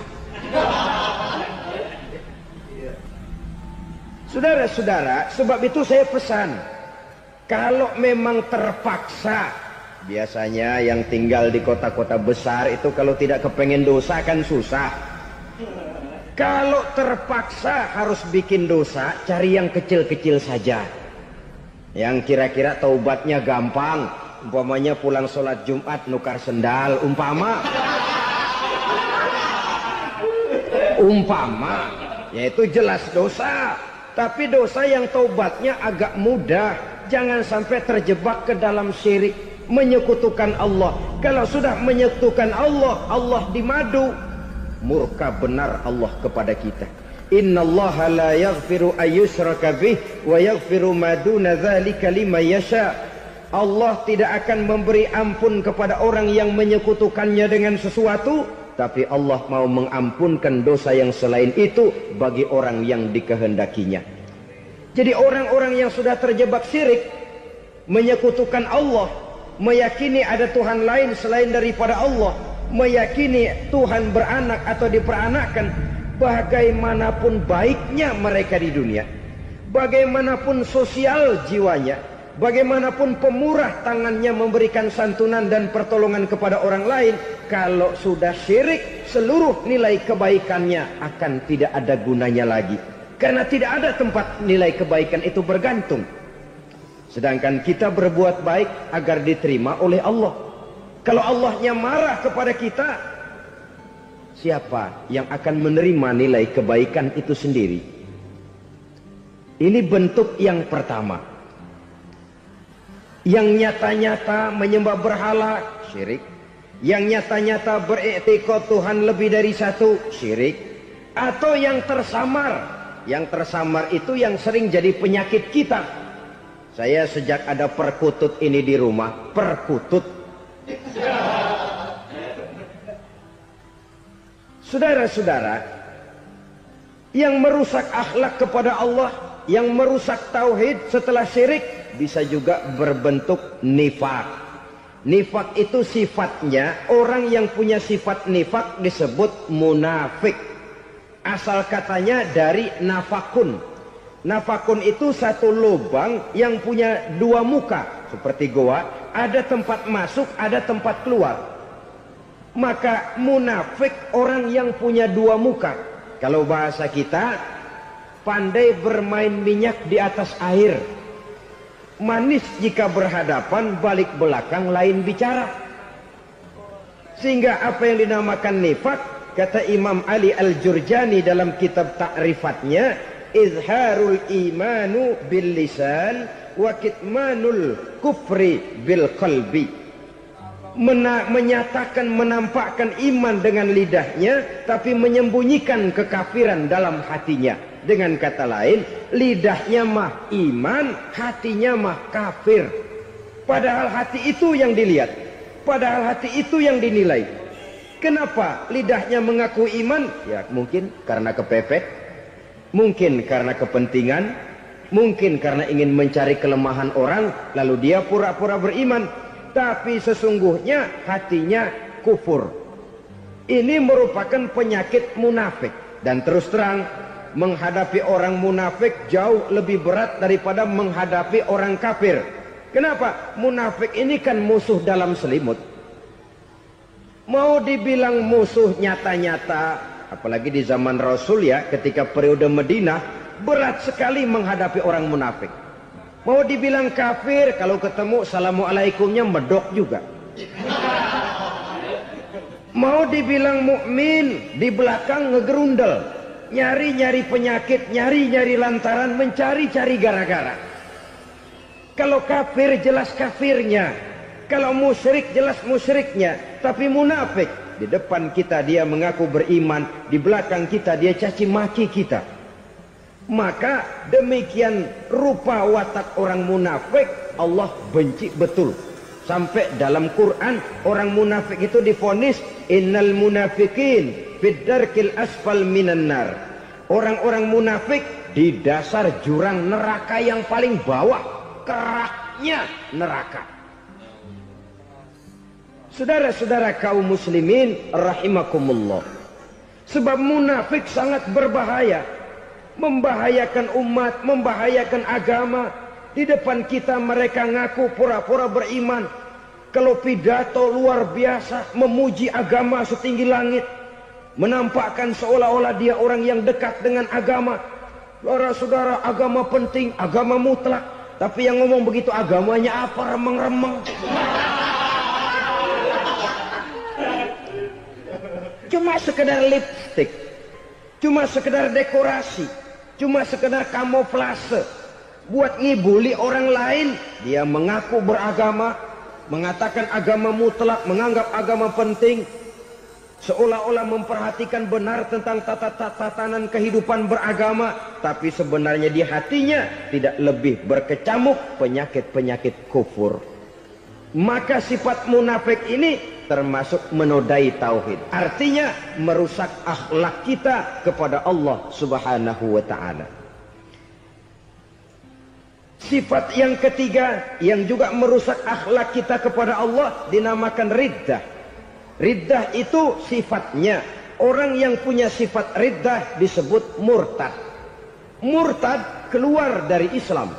Saudara-saudara, sebab itu saya pesan, kalau memang terpaksa, biasanya yang tinggal di kota-kota besar itu kalau tidak kepengen dosa kan susah. Kalau terpaksa harus bikin dosa, cari yang kecil-kecil saja, yang kira-kira taubatnya gampang. Umpamanya pulang sholat Jumat nukar sendal, umpama, yaitu jelas dosa. Tapi dosa yang taubatnya agak mudah. Jangan sampai terjebak ke dalam syirik, menyekutukan Allah. Kalau sudah menyekutukan Allah, Allah dimadu, murka benar Allah kepada kita. Innallaha la yaghfiru ayyushraka bih wa yaghfiru ma duna dzalika liman yasha. Allah tidak akan memberi ampun kepada orang yang menyekutukannya dengan sesuatu, tapi Allah mau mengampunkan dosa yang selain itu bagi orang yang dikehendakinya. Jadi orang-orang yang sudah terjebak syirik, menyekutukan Allah, meyakini ada Tuhan lain selain daripada Allah, meyakini Tuhan beranak atau diperanakkan, bagaimanapun baiknya mereka di dunia, bagaimanapun sosial jiwanya, bagaimanapun pemurah tangannya memberikan santunan dan pertolongan kepada orang lain, kalau sudah syirik, seluruh nilai kebaikannya akan tidak ada gunanya lagi. Karena tidak ada tempat nilai kebaikan itu bergantung. Sedangkan kita berbuat baik agar diterima oleh Allah. Kalau Allahnya marah kepada kita, siapa yang akan menerima nilai kebaikan itu sendiri? Ini bentuk yang pertama. Yang nyata-nyata menyembah berhala, syirik. Yang nyata-nyata beriktikad Tuhan lebih dari satu, syirik. Atau yang tersamar. Yang tersamar itu yang sering jadi penyakit kita. Saya sejak ada perkutut ini di rumah, perkutut. Saudara-saudara, yang merusak akhlak kepada Allah, yang merusak tauhid setelah syirik, bisa juga berbentuk nifak. Nifak itu sifatnya, orang yang punya sifat nifak disebut munafik. Asal katanya dari nafakun. Nafakun itu satu lubang yang punya dua muka, seperti goa, ada tempat masuk, ada tempat keluar. Maka munafik orang yang punya dua muka. Kalau bahasa kita, pandai bermain minyak di atas air. Manis jika berhadapan, balik belakang lain bicara. Sehingga apa yang dinamakan nifak, kata Imam Ali Al-Jurjani dalam kitab ta'rifatnya, izharul imanu bil lisan wa kitmanul kufri bil qalbi. Menyatakan, menampakkan iman dengan lidahnya, tapi menyembunyikan kekafiran dalam hatinya. Dengan kata lain, lidahnya mah iman, hatinya mah kafir. Padahal hati itu yang dilihat, padahal hati itu yang dinilai. Kenapa lidahnya mengaku iman? Ya mungkin karena kepepet, mungkin karena kepentingan, mungkin karena ingin mencari kelemahan orang, lalu dia pura-pura beriman. Tapi sesungguhnya hatinya kufur. Ini merupakan penyakit munafik. Dan terus terang, menghadapi orang munafik jauh lebih berat daripada menghadapi orang kafir. Kenapa? Munafik ini kan musuh dalam selimut. Mau dibilang musuh nyata-nyata, apalagi di zaman Rasul ya, ketika periode Madinah, berat sekali menghadapi orang munafik. Mau dibilang kafir, kalau ketemu assalamualaikumnya medok juga. Mau dibilang mukmin, di belakang ngegerundel, nyari-nyari penyakit, nyari-nyari lantaran, mencari-cari gara-gara. Kalau kafir jelas kafirnya, kalau musyrik jelas musyriknya. Tapi munafik, di depan kita dia mengaku beriman, di belakang kita dia caci maki kita. Maka demikian rupa watak orang munafik, Allah benci betul. Sampai dalam Quran orang munafik itu divonis innal munafiqin fid darkil asfal minan nar. Orang-orang munafik di dasar jurang neraka yang paling bawah, keraknya neraka. Saudara-saudara kaum muslimin rahimakumullah, sebab munafik sangat berbahaya, membahayakan umat, membahayakan agama. Di depan kita mereka ngaku pura-pura beriman, kalau pidato luar biasa, memuji agama setinggi langit, menampakkan seolah-olah dia orang yang dekat dengan agama. Saudara-saudara, agama penting, agama mutlak. Tapi yang ngomong begitu agamanya apa? Remeng-remeng. Cuma sekedar lipstick, cuma sekedar dekorasi, cuma sekedar kamuflase, buat ngibuli orang lain. Dia mengaku beragama, mengatakan agama mutlak, menganggap agama penting, seolah-olah memperhatikan benar tentang tatanan kehidupan beragama, tapi sebenarnya di hatinya tidak lebih berkecamuk penyakit-penyakit kufur. Maka sifat munafik ini termasuk menodai tauhid, artinya merusak akhlak kita kepada Allah Subhanahu wa ta'ala. Sifat yang ketiga yang juga merusak akhlak kita kepada Allah dinamakan riddah. Riddah itu sifatnya, orang yang punya sifat riddah disebut murtad. Murtad keluar dari Islam.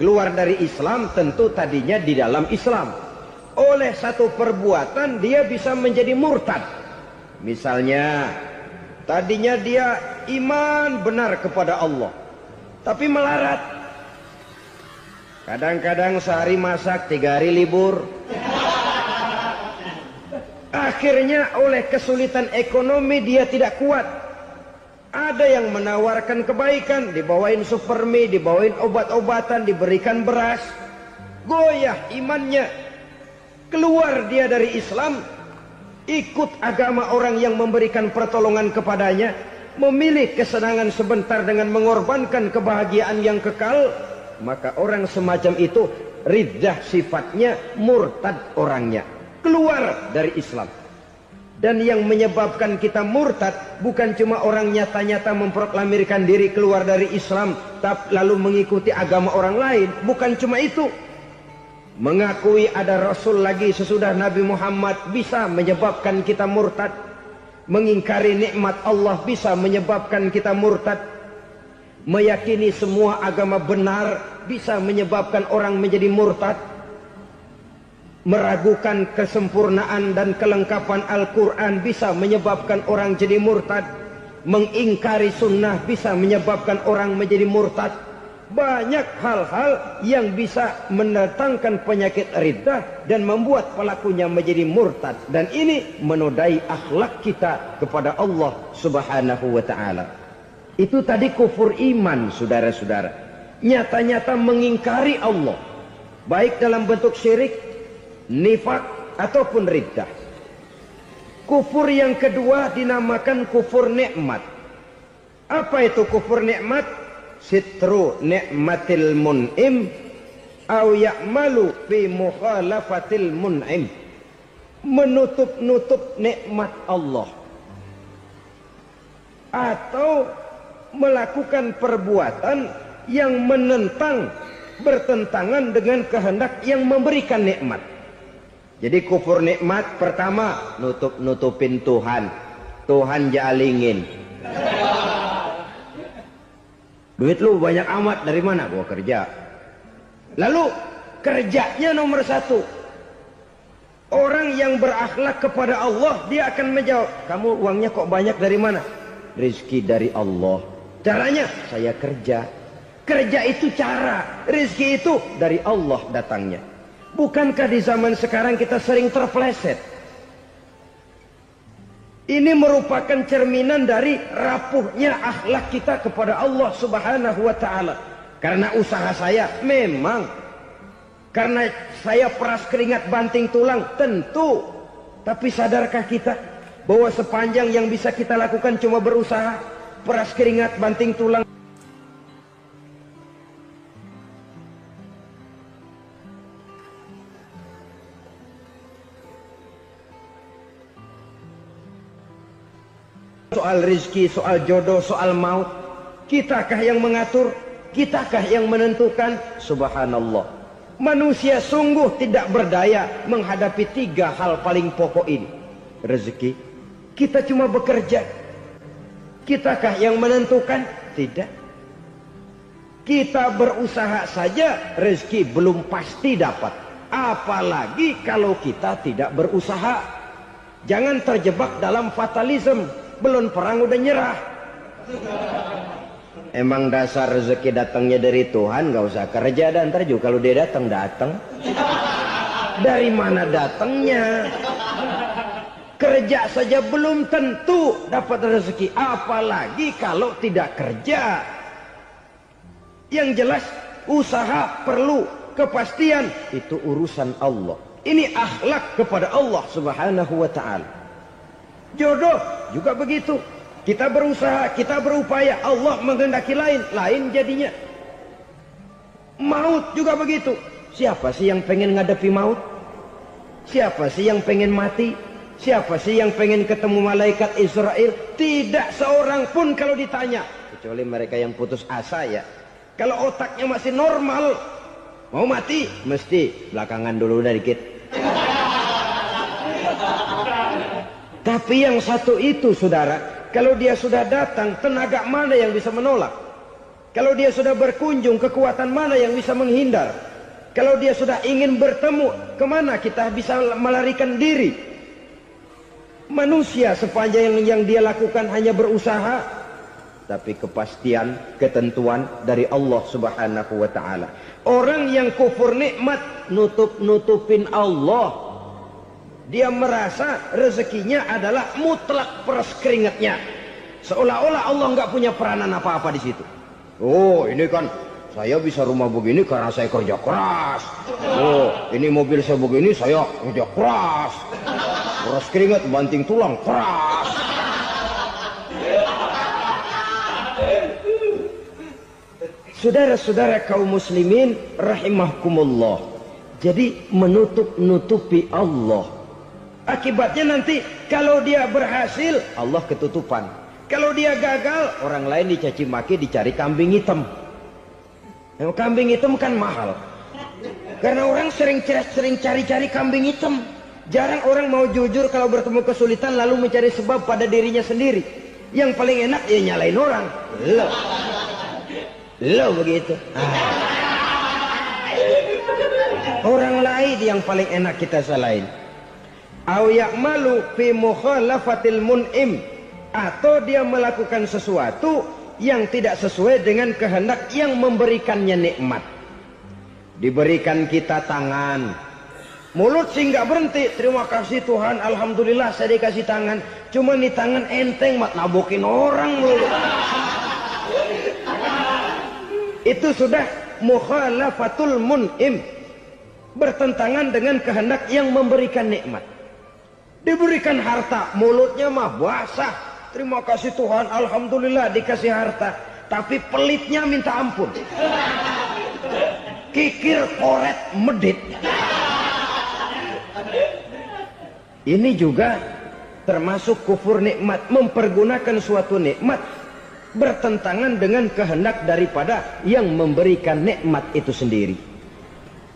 Keluar dari Islam tentu tadinya di dalam Islam. Oleh satu perbuatan dia bisa menjadi murtad. Misalnya tadinya dia iman benar kepada Allah, tapi melarat. Kadang-kadang sehari masak, 3 hari libur. Akhirnya oleh kesulitan ekonomi dia tidak kuat. Ada yang menawarkan kebaikan, dibawain supermi, dibawain obat-obatan, diberikan beras. Goyah imannya. Keluar dia dari Islam, ikut agama orang yang memberikan pertolongan kepadanya, memilih kesenangan sebentar dengan mengorbankan kebahagiaan yang kekal. Maka orang semacam itu riddah sifatnya, murtad orangnya, keluar dari Islam. Dan yang menyebabkan kita murtad bukan cuma orang nyata-nyata memproklamirkan diri keluar dari Islam tapi lalu mengikuti agama orang lain. Bukan cuma itu, mengakui ada Rasul lagi sesudah Nabi Muhammad bisa menyebabkan kita murtad. Mengingkari nikmat Allah bisa menyebabkan kita murtad. Meyakini semua agama benar bisa menyebabkan orang menjadi murtad. Meragukan kesempurnaan dan kelengkapan Al-Quran bisa menyebabkan orang jadi murtad. Mengingkari sunnah bisa menyebabkan orang menjadi murtad. Banyak hal-hal yang bisa mendatangkan penyakit riddah dan membuat pelakunya menjadi murtad. Dan ini menodai akhlak kita kepada Allah Subhanahu wa ta'ala. Itu tadi kufur iman, saudara-saudara. Nyata-nyata mengingkari Allah, baik dalam bentuk syirik, nifak, ataupun riddah. Kufur yang kedua dinamakan kufur nikmat. Apa itu kufur nikmat? Sitru nikmatil mun'im au ya'malu fi mukhalafatil mun'im. Menutup-nutup nikmat Allah, atau melakukan perbuatan yang menentang, bertentangan dengan kehendak yang memberikan nikmat. Jadi kufur nikmat pertama, nutup-nutupin Tuhan. Tuhan jalingin. Duit lu banyak amat, dari mana? Gua kerja. Lalu kerjanya nomor 1. Orang yang berakhlak kepada Allah, dia akan menjawab, kamu uangnya kok banyak, dari mana? Rizki dari Allah. Caranya, saya kerja. Kerja itu cara, rizki itu dari Allah datangnya. Bukankah di zaman sekarang kita sering terpleset? Ini merupakan cerminan dari rapuhnya akhlak kita kepada Allah Subhanahu wa ta'ala. Karena usaha saya memang, karena saya peras keringat banting tulang, tentu. Tapi sadarkah kita bahwa sepanjang yang bisa kita lakukan cuma berusaha, peras keringat banting tulang? Soal rizki, soal jodoh, soal maut. Kitakah yang mengatur? Kitakah yang menentukan? Subhanallah. Manusia sungguh tidak berdaya menghadapi 3 hal paling pokok ini. Rezeki, kita cuma bekerja. Kitakah yang menentukan? Tidak. Kita berusaha saja rezeki belum pasti dapat. Apalagi kalau kita tidak berusaha. Jangan terjebak dalam fatalisme. Belum perang udah nyerah. Emang dasar rezeki datangnya dari Tuhan, gak usah kerja, dan ntar juga kalau dia datang. Dari mana datangnya? Kerja saja belum tentu dapat rezeki, apalagi kalau tidak kerja. Yang jelas usaha perlu kepastian, itu urusan Allah. Ini akhlak kepada Allah Subhanahu wa ta'ala. Jodoh juga begitu. Kita berusaha, kita berupaya, Allah menghendaki lain jadinya. Maut juga begitu. Siapa sih yang pengen ngadepi maut? Siapa sih yang pengen mati? Siapa sih yang pengen ketemu malaikat Israel? Tidak seorang pun kalau ditanya. Kecuali mereka yang putus asa ya. Kalau otaknya masih normal, mau mati, mesti belakangan dulu udah dikit. Tapi yang satu itu saudara, kalau dia sudah datang, tenaga mana yang bisa menolak? Kalau dia sudah berkunjung, kekuatan mana yang bisa menghindar? Kalau dia sudah ingin bertemu, kemana kita bisa melarikan diri? Manusia sepanjang yang dia lakukan hanya berusaha, tapi kepastian, ketentuan dari Allah Subhanahu wa ta'ala. Orang yang kufur nikmat, nutupin Allah. Dia merasa rezekinya adalah mutlak peras keringatnya. Seolah-olah Allah nggak punya peranan apa-apa di situ. Oh, ini kan saya bisa rumah begini karena saya kerja keras. Oh, ini mobil saya begini saya kerja keras. Peras keringat, banting tulang, keras. Saudara-saudara kaum muslimin rahimahkumullah. Jadi menutupi Allah. Akibatnya nanti kalau dia berhasil, Allah ketutupan. Kalau dia gagal, orang lain dicaci maki, dicari kambing hitam. Yang kambing hitam kan mahal. Karena orang sering cari-cari kambing hitam. Jarang orang mau jujur kalau bertemu kesulitan lalu mencari sebab pada dirinya sendiri. Yang paling enak ya nyalain orang. Lo begitu. Orang lain yang paling enak kita salahin. Au ya'malu fi mukhalafatil mun'im, atau dia melakukan sesuatu yang tidak sesuai dengan kehendak yang memberikannya nikmat. Diberikan kita tangan, mulut sih nggak berhenti. Terima kasih Tuhan, alhamdulillah saya dikasih tangan. Cuma nih tangan enteng mat nabokin orang mulu. Itu sudah mukhalafatul mun'im, bertentangan dengan kehendak yang memberikan nikmat. Diberikan harta, mulutnya mah basah. Terima kasih Tuhan, alhamdulillah dikasih harta. Tapi pelitnya minta ampun. Kikir, koret, medit. Ini juga termasuk kufur nikmat. Mempergunakan suatu nikmat bertentangan dengan kehendak daripada yang memberikan nikmat itu sendiri.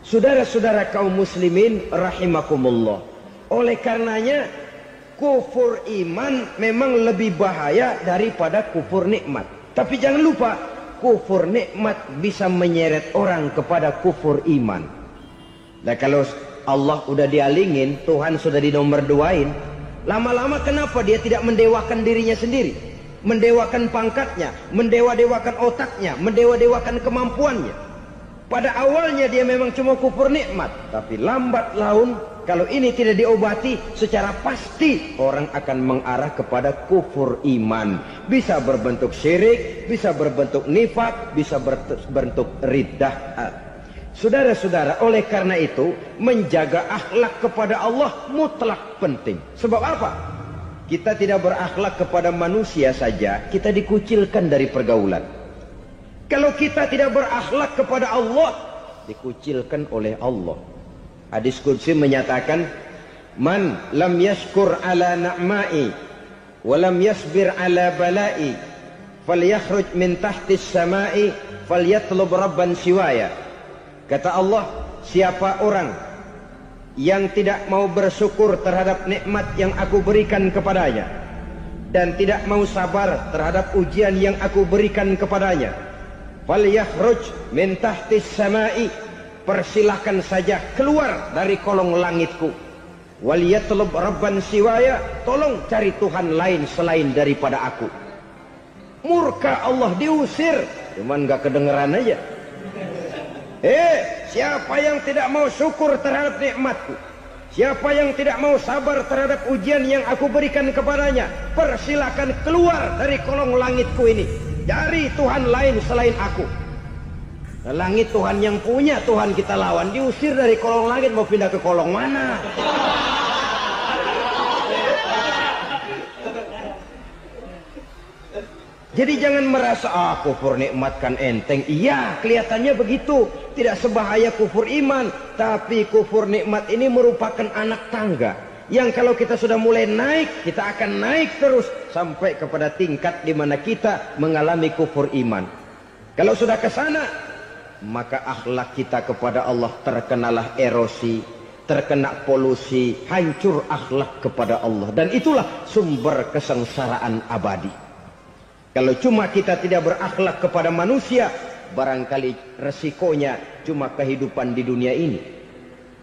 Saudara-saudara kaum muslimin rahimakumullah. Oleh karenanya kufur iman memang lebih bahaya daripada kufur nikmat. Tapi jangan lupa, kufur nikmat bisa menyeret orang kepada kufur iman. Nah kalau Allah udah dialingin, Tuhan sudah dinomor duain, lama-lama kenapa dia tidak mendewakan dirinya sendiri? Mendewakan pangkatnya, mendewa-dewakan otaknya, mendewa-dewakan kemampuannya. Pada awalnya dia memang cuma kufur nikmat, tapi lambat laun kalau ini tidak diobati secara pasti orang akan mengarah kepada kufur iman. Bisa berbentuk syirik, bisa berbentuk nifak, bisa berbentuk riddah. Saudara-saudara, oleh karena itu menjaga akhlak kepada Allah mutlak penting. Sebab apa? Kita tidak berakhlak kepada manusia saja, kita dikucilkan dari pergaulan. Kalau kita tidak berakhlak kepada Allah, dikucilkan oleh Allah. Hadis qudsi menyatakan, man lam yashkur ala na'ma'i wa lam yasbir ala bala'i falyakhruj min tahtis samai falyatlub rabban siwaya. Kata Allah, siapa orang yang tidak mau bersyukur terhadap nikmat yang aku berikan kepadanya dan tidak mau sabar terhadap ujian yang aku berikan kepadanya, falyakhruj min tahtis samai, persilahkan saja keluar dari kolong langitku, waliyatlub rabban siwaya, tolong cari Tuhan lain selain daripada aku. Murka Allah, diusir, cuman gak kedengeran aja. Siapa yang tidak mau syukur terhadap nikmatku, siapa yang tidak mau sabar terhadap ujian yang aku berikan kepadanya, persilakan keluar dari kolong langitku ini, cari Tuhan lain selain aku. Nah, langit Tuhan yang punya, Tuhan kita lawan, diusir dari kolong langit, mau pindah ke kolong mana? Jadi jangan merasa kufur nikmat kan enteng. Iya, kelihatannya begitu, tidak sebahaya kufur iman. Tapi kufur nikmat ini merupakan anak tangga yang kalau kita sudah mulai naik, kita akan naik terus sampai kepada tingkat di mana kita mengalami kufur iman. Kalau sudah ke sana, maka akhlak kita kepada Allah terkenalah erosi, terkena polusi, hancur akhlak kepada Allah, dan itulah sumber kesengsaraan abadi. Kalau cuma kita tidak berakhlak kepada manusia, barangkali resikonya cuma kehidupan di dunia ini.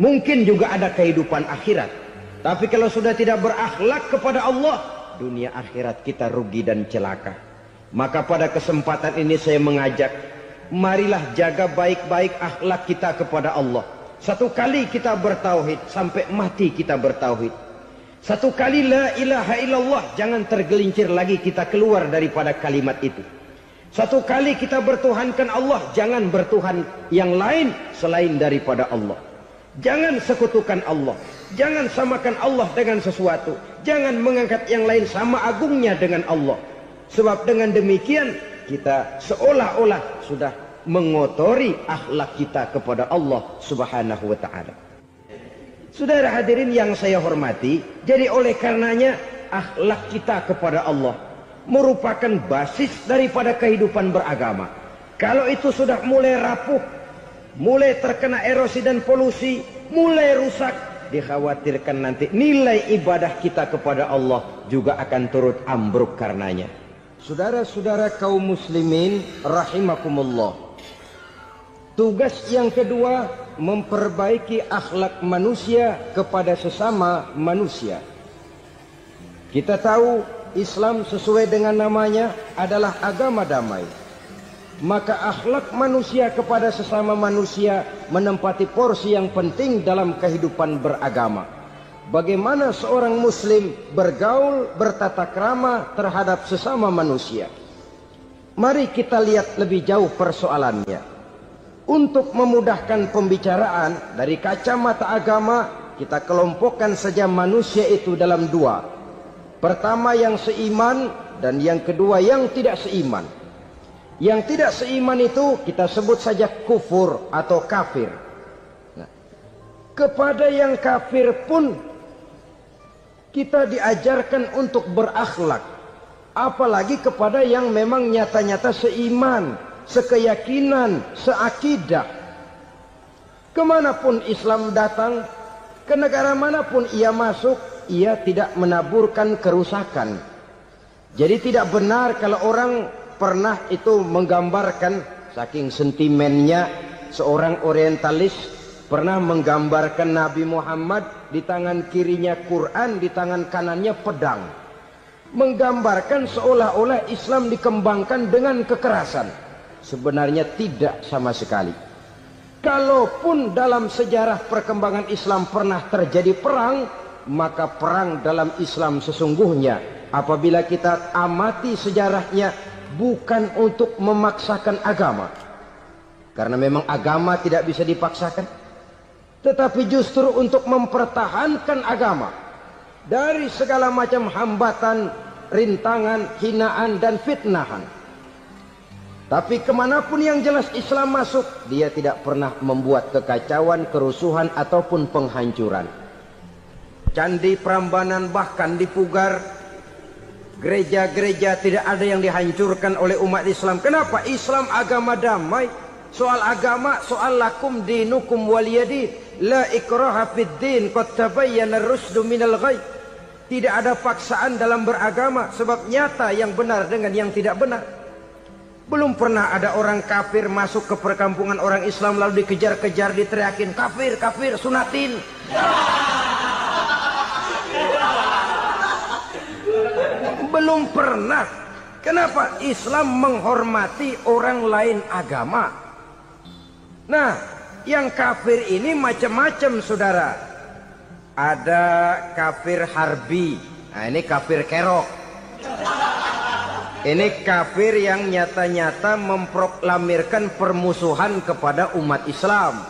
Mungkin juga ada kehidupan akhirat. Tapi kalau sudah tidak berakhlak kepada Allah, dunia akhirat kita rugi dan celaka. Maka pada kesempatan ini saya mengajak, marilah jaga baik-baik akhlak kita kepada Allah. Satu kali kita bertauhid, sampai mati kita bertauhid. Satu kali la ilaha illallah, jangan tergelincir lagi kita keluar daripada kalimat itu. Satu kali kita bertuhankan Allah, jangan bertuhan yang lain selain daripada Allah. Jangan sekutukan Allah, jangan samakan Allah dengan sesuatu, jangan mengangkat yang lain sama agungnya dengan Allah. Sebab dengan demikian kita seolah-olah sudah mengotori akhlak kita kepada Allah Subhanahu wa ta'ala. Saudara hadirin yang saya hormati, jadi oleh karenanya akhlak kita kepada Allah merupakan basis daripada kehidupan beragama. Kalau itu sudah mulai rapuh, mulai terkena erosi dan polusi, mulai rusak, dikhawatirkan nanti nilai ibadah kita kepada Allah juga akan turut ambruk karenanya. Saudara-saudara kaum muslimin rahimakumullah, tugas yang kedua, memperbaiki akhlak manusia kepada sesama manusia. Kita tahu Islam sesuai dengan namanya adalah agama damai. Maka akhlak manusia kepada sesama manusia menempati porsi yang penting dalam kehidupan beragama. Bagaimana seorang muslim bergaul, bertata krama terhadap sesama manusia. Mari kita lihat lebih jauh persoalannya. Untuk memudahkan pembicaraan dari kacamata agama, kita kelompokkan saja manusia itu dalam dua. Pertama yang seiman dan yang kedua yang tidak seiman. Yang tidak seiman itu kita sebut saja kufur atau kafir. Nah, kepada yang kafir pun kita diajarkan untuk berakhlak. Apalagi kepada yang memang nyata-nyata seiman, sekeyakinan, seakidah. Kemanapun Islam datang, ke negara manapun ia masuk, ia tidak menaburkan kerusakan. Jadi tidak benar kalau orang pernah itu menggambarkan, saking sentimennya seorang orientalis pernah menggambarkan Nabi Muhammad di tangan kirinya Quran, di tangan kanannya pedang. Menggambarkan seolah-olah Islam dikembangkan dengan kekerasan. Sebenarnya tidak sama sekali. Kalaupun dalam sejarah perkembangan Islam pernah terjadi perang, maka perang dalam Islam sesungguhnya apabila kita amati sejarahnya bukan untuk memaksakan agama. Karena memang agama tidak bisa dipaksakan. Tetapi justru untuk mempertahankan agama dari segala macam hambatan, rintangan, hinaan dan fitnahan. Tapi kemanapun yang jelas Islam masuk, dia tidak pernah membuat kekacauan, kerusuhan ataupun penghancuran. Candi Prambanan bahkan dipugar, Gereja-gereja tidak ada yang dihancurkan oleh umat Islam. Kenapa? Islam agama damai. Soal agama, soal lakum dinukum waliyadin. La ikraha fid din, qad tabayyana ar-rusdu minal ghayy. Tidak ada paksaan dalam beragama, sebab nyata yang benar dengan yang tidak benar. Belum pernah ada orang kafir masuk ke perkampungan orang Islam lalu dikejar-kejar, diteriakin kafir, kafir, sunatin. Belum pernah. Kenapa? Islam menghormati orang lain agama. Nah, yang kafir ini macam-macam, saudara. Ada kafir harbi. Nah, ini kafir kerok. Ini kafir yang nyata-nyata memproklamirkan permusuhan kepada umat Islam.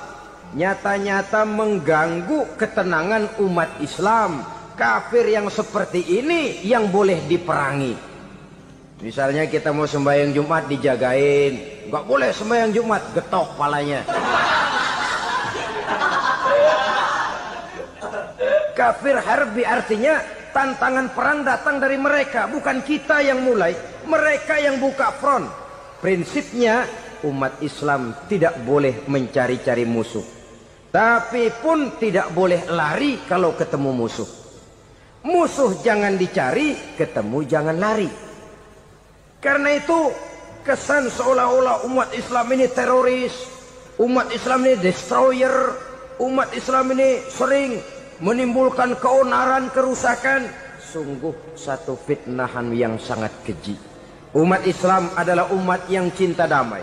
Nyata-nyata mengganggu ketenangan umat Islam. Kafir yang seperti ini yang boleh diperangi. Misalnya kita mau sembahyang Jumat dijagain, nggak boleh sembahyang Jumat, getok palanya. Kafir harbi artinya tantangan perang datang dari mereka, bukan kita yang mulai, mereka yang buka front. Prinsipnya umat Islam tidak boleh mencari-cari musuh, tapi pun tidak boleh lari kalau ketemu musuh. Musuh jangan dicari, ketemu jangan lari. Karena itu kesan seolah-olah umat Islam ini teroris, umat Islam ini destroyer, umat Islam ini sering menimbulkan keonaran, kerusakan. Sungguh satu fitnahan yang sangat keji. Umat Islam adalah umat yang cinta damai.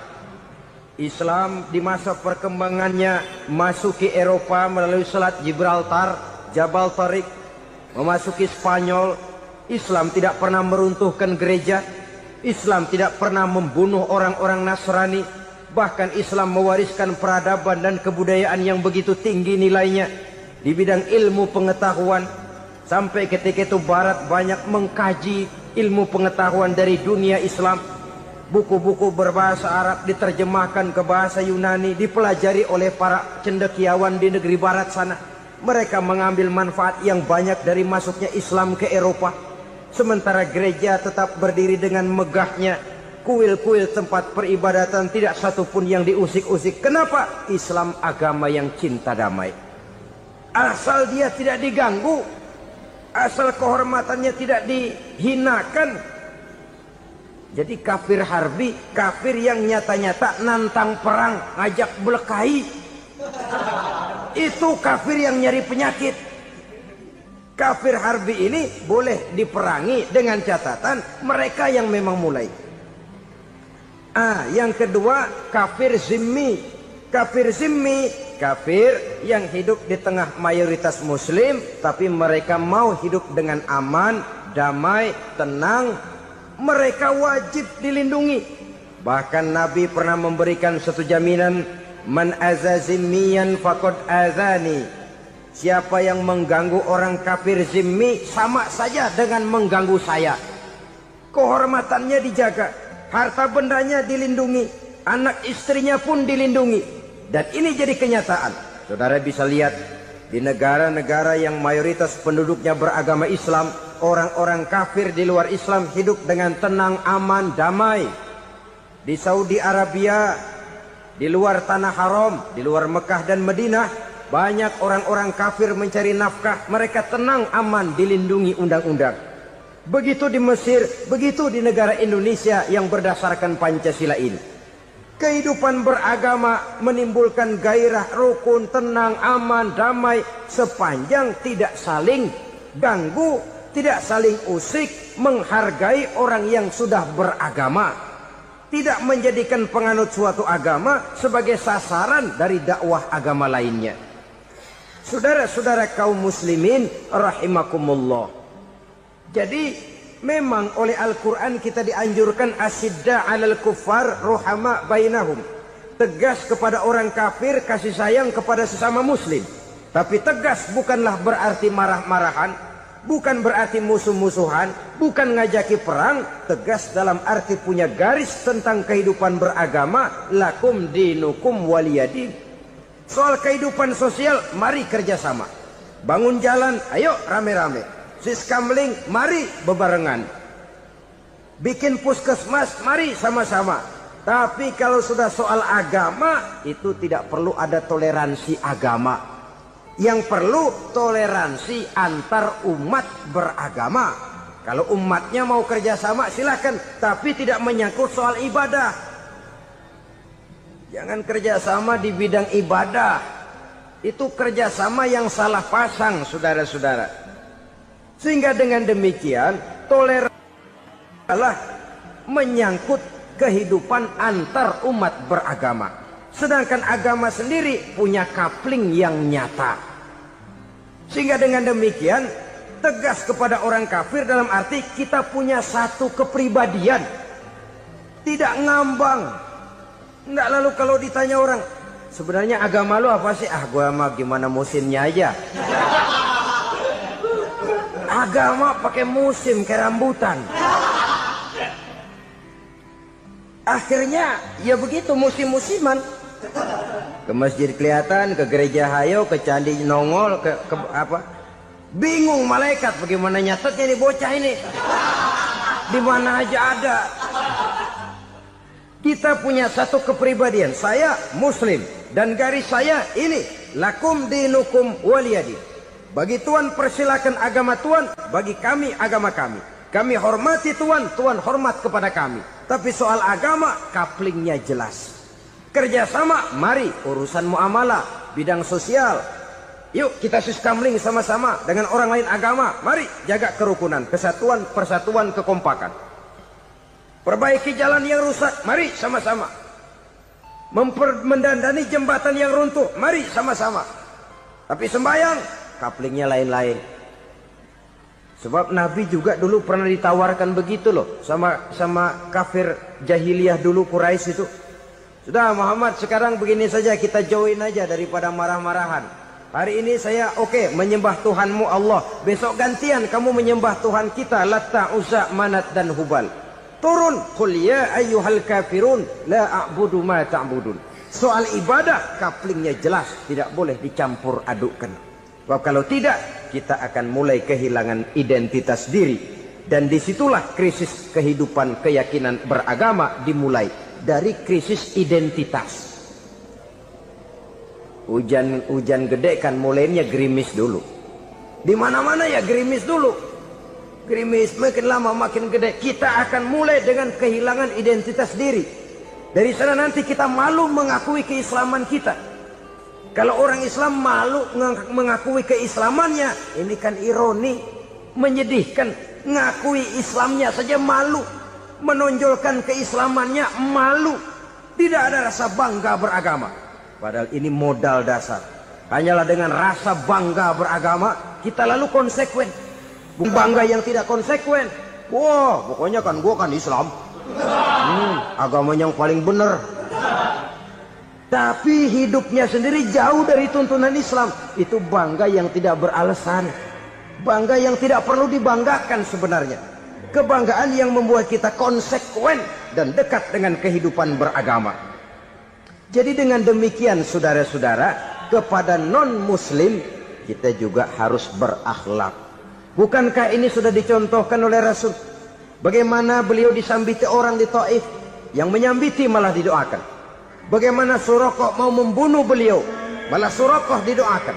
Islam di masa perkembangannya masuki Eropa melalui Selat Gibraltar, Jabal Tariq, memasuki Spanyol. Islam tidak pernah meruntuhkan gereja. Islam tidak pernah membunuh orang-orang Nasrani. Bahkan Islam mewariskan peradaban dan kebudayaan yang begitu tinggi nilainya di bidang ilmu pengetahuan. Sampai ketika itu Barat banyak mengkaji ilmu pengetahuan dari dunia Islam. Buku-buku berbahasa Arab diterjemahkan ke bahasa Yunani, dipelajari oleh para cendekiawan di negeri Barat sana. Mereka mengambil manfaat yang banyak dari masuknya Islam ke Eropa. Sementara gereja tetap berdiri dengan megahnya. Kuil-kuil tempat peribadatan tidak satupun yang diusik-usik. Kenapa? Islam agama yang cinta damai. Asal dia tidak diganggu, asal kehormatannya tidak dihinakan. Jadi kafir harbi, kafir yang nyata-nyata nantang perang, ngajak berkelahi. Itu kafir yang nyari penyakit. Kafir harbi ini boleh diperangi dengan catatan mereka yang memang mulai. Yang kedua kafir zimmi. Kafir zimmi, kafir yang hidup di tengah mayoritas muslim, tapi mereka mau hidup dengan aman, damai, tenang. Mereka wajib dilindungi. Bahkan Nabi pernah memberikan satu jaminan, man aza zimmiyan faqad azani. Siapa yang mengganggu orang kafir zimmi sama saja dengan mengganggu saya. Kehormatannya dijaga, harta bendanya dilindungi, anak istrinya pun dilindungi. Dan ini jadi kenyataan. Saudara bisa lihat di negara-negara yang mayoritas penduduknya beragama Islam, orang-orang kafir di luar Islam hidup dengan tenang, aman, damai. Di Saudi Arabia, di luar tanah haram, di luar Mekah dan Madinah, banyak orang-orang kafir mencari nafkah. Mereka tenang, aman, dilindungi undang-undang. Begitu di Mesir, begitu di negara Indonesia yang berdasarkan Pancasila ini. Kehidupan beragama menimbulkan gairah, rukun, tenang, aman, damai, sepanjang tidak saling ganggu, tidak saling usik, menghargai orang yang sudah beragama, tidak menjadikan penganut suatu agama sebagai sasaran dari dakwah agama lainnya. Saudara-saudara kaum muslimin rahimakumullah. Jadi memang oleh Al-Quran kita dianjurkan asyidda 'alal kuffar ruhama bainahum. Tegas kepada orang kafir, kasih sayang kepada sesama muslim. Tapi tegas bukanlah berarti marah-marahan, bukan berarti musuh-musuhan, bukan ngajaki perang. Tegas dalam arti punya garis tentang kehidupan beragama, lakum dinukum waliyadin. Soal kehidupan sosial, mari kerjasama. Bangun jalan, ayo rame-rame. Siskamling, mari bebarengan. bikin puskesmas, mari sama-sama. Tapi kalau sudah soal agama, itu tidak perlu ada toleransi agama. Yang perlu toleransi antar umat beragama. Kalau umatnya mau kerjasama silahkan, tapi tidak menyangkut soal ibadah. Jangan kerjasama di bidang ibadah. Itu kerjasama yang salah pasang, saudara-saudara. Sehingga dengan demikian toleransi adalah menyangkut kehidupan antar umat beragama. Sedangkan agama sendiri punya coupling yang nyata. Sehingga dengan demikian tegas kepada orang kafir dalam arti kita punya satu kepribadian. Tidak ngambang. Enggak, lalu kalau ditanya orang, sebenarnya agama lu apa sih? Ah, gua mah gimana musimnya aja. Agama pakai musim kayak rambutan. Akhirnya ya begitu, musim-musiman. Ke masjid kelihatan, ke gereja hayo, ke candi nongol, ke apa? Bingung malaikat bagaimana nyatetnya nih bocah ini. Di mana aja ada. Kita punya satu kepribadian. Saya Muslim dan garis saya ini, lakum dinukum waliyadin. Bagi Tuhan persilakan agama Tuhan, bagi kami agama kami. Kami hormati Tuhan, Tuhan hormat kepada kami. Tapi soal agama, couplingnya jelas. Kerjasama, mari urusan muamalah, bidang sosial. Yuk kita sistemling sama-sama dengan orang lain agama. Mari jaga kerukunan, kesatuan, persatuan, kekompakan. Perbaiki jalan yang rusak, mari sama-sama. Mendandani jembatan yang runtuh, mari sama-sama. Tapi sembahyang, couplingnya lain-lain. Sebab Nabi juga dulu pernah ditawarkan begitu loh sama kafir jahiliyah dulu, Quraisy itu. Sudah Muhammad, sekarang begini saja, kita join aja daripada marah-marahan. Hari ini saya oke, menyembah Tuhanmu Allah. Besok gantian kamu menyembah Tuhan kita, Latta, Uzza, Manat dan Hubal. Turun, qul ya ayyuhal kafirun la a'budu ma ta'budun. Soal ibadah couplingnya jelas, tidak boleh dicampur adukkan. Sebab kalau tidak, kita akan mulai kehilangan identitas diri. Dan disitulah krisis kehidupan keyakinan beragama dimulai. Dari krisis identitas. Hujan gede kan mulainya gerimis dulu. Di mana-mana ya gerimis dulu. Gerimis makin lama makin gede. Kita akan mulai dengan kehilangan identitas diri. Dari sana nanti kita malu mengakui keislaman kita. Kalau orang Islam malu mengakui keislamannya, ini kan ironi, menyedihkan. Ngakui Islamnya saja malu. Menonjolkan keislamannya malu. Tidak ada rasa bangga beragama. Padahal ini modal dasar. Hanyalah dengan rasa bangga beragama kita lalu konsekuen. Bangga yang tidak konsekuen, wah pokoknya kan gua kan Islam, agama yang paling benar. Tapi hidupnya sendiri jauh dari tuntunan Islam. Itu bangga yang tidak beralasan. Bangga yang tidak perlu dibanggakan sebenarnya. Kebanggaan yang membuat kita konsekuen dan dekat dengan kehidupan beragama. Jadi dengan demikian saudara-saudara, kepada non-muslim kita juga harus berakhlak. Bukankah ini sudah dicontohkan oleh Rasul? Bagaimana beliau disambiti orang di Taif, yang menyambiti malah didoakan. Bagaimana Suraqah mau membunuh beliau, malah Suraqah didoakan.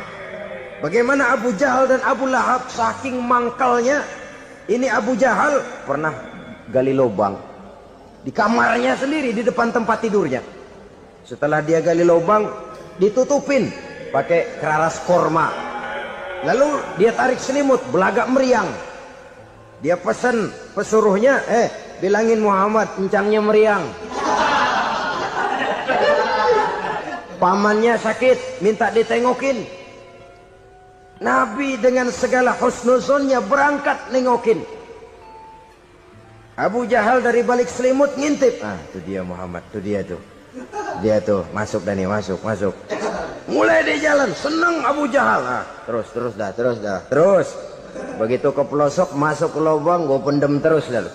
Bagaimana Abu Jahal dan Abu Lahab saking mangkalnya. Ini Abu Jahal pernah gali lubang di kamarnya sendiri, di depan tempat tidurnya. Setelah dia gali lubang, ditutupin pakai keraras korma. Lalu dia tarik selimut, belagak meriang. Dia pesan pesuruhnya, bilangin Muhammad encangnya meriang. Pamannya sakit, minta ditengokin. Nabi dengan segala husnuzonnya berangkat nengokin. Abu Jahal dari balik selimut ngintip. Ah, itu dia Muhammad, itu dia tuh. Dia tuh, masuk Dani, masuk. Mulai di jalan, seneng Abu Jahal. Ah, terus dah. Begitu ke pelosok, masuk ke lubang, gue pendem terus lalu.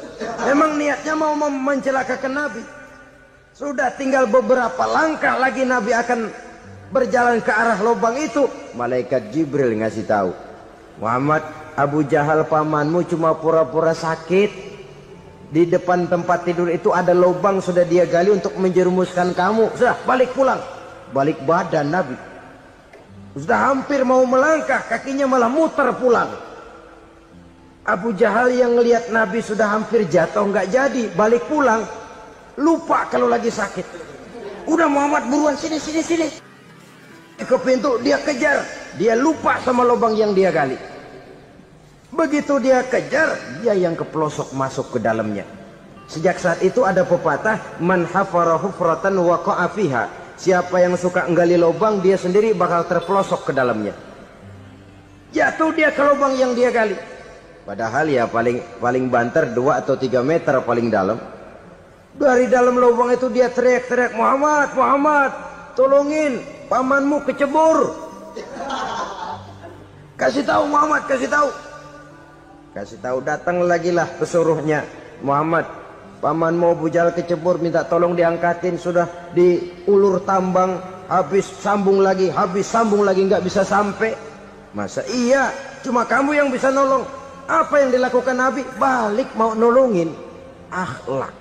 Memang niatnya mau mencelakakan Nabi. Sudah tinggal beberapa langkah lagi Nabi akan berjalan ke arah lubang itu. Malaikat Jibril ngasih tahu, Muhammad, Abu Jahal pamanmu cuma pura-pura sakit. Di depan tempat tidur itu ada lubang sudah dia gali untuk menjerumuskan kamu. Sudah, balik pulang. Balik badan Nabi. Sudah hampir mau melangkah, kakinya malah muter pulang. Abu Jahal yang ngelihat Nabi sudah hampir jatuh nggak jadi, balik pulang. Lupa kalau lagi sakit. Udah Muhammad buruan sini. Ke pintu dia kejar. Dia lupa sama lubang yang dia gali. Begitu dia kejar, dia yang kepelosok masuk ke dalamnya. Sejak saat itu ada pepatah, man hafara hufratan waqa'a fiha. Siapa yang suka nggali lubang, dia sendiri bakal terpelosok ke dalamnya. Jatuh dia ke lubang yang dia gali. Padahal ya paling banter 2 atau 3 meter paling dalam. Dari dalam lubang itu dia teriak-teriak, Muhammad, tolongin, pamanmu kecebur. Kasih tahu Muhammad, kasih tahu, datang lagi lah pesuruhnya. Muhammad, pamanmu Abu Jahal kecebur, minta tolong diangkatin. Sudah diulur tambang, habis sambung lagi, nggak bisa sampai. Masa iya, cuma kamu yang bisa nolong. Apa yang dilakukan Nabi? Balik mau nolongin. Akhlak.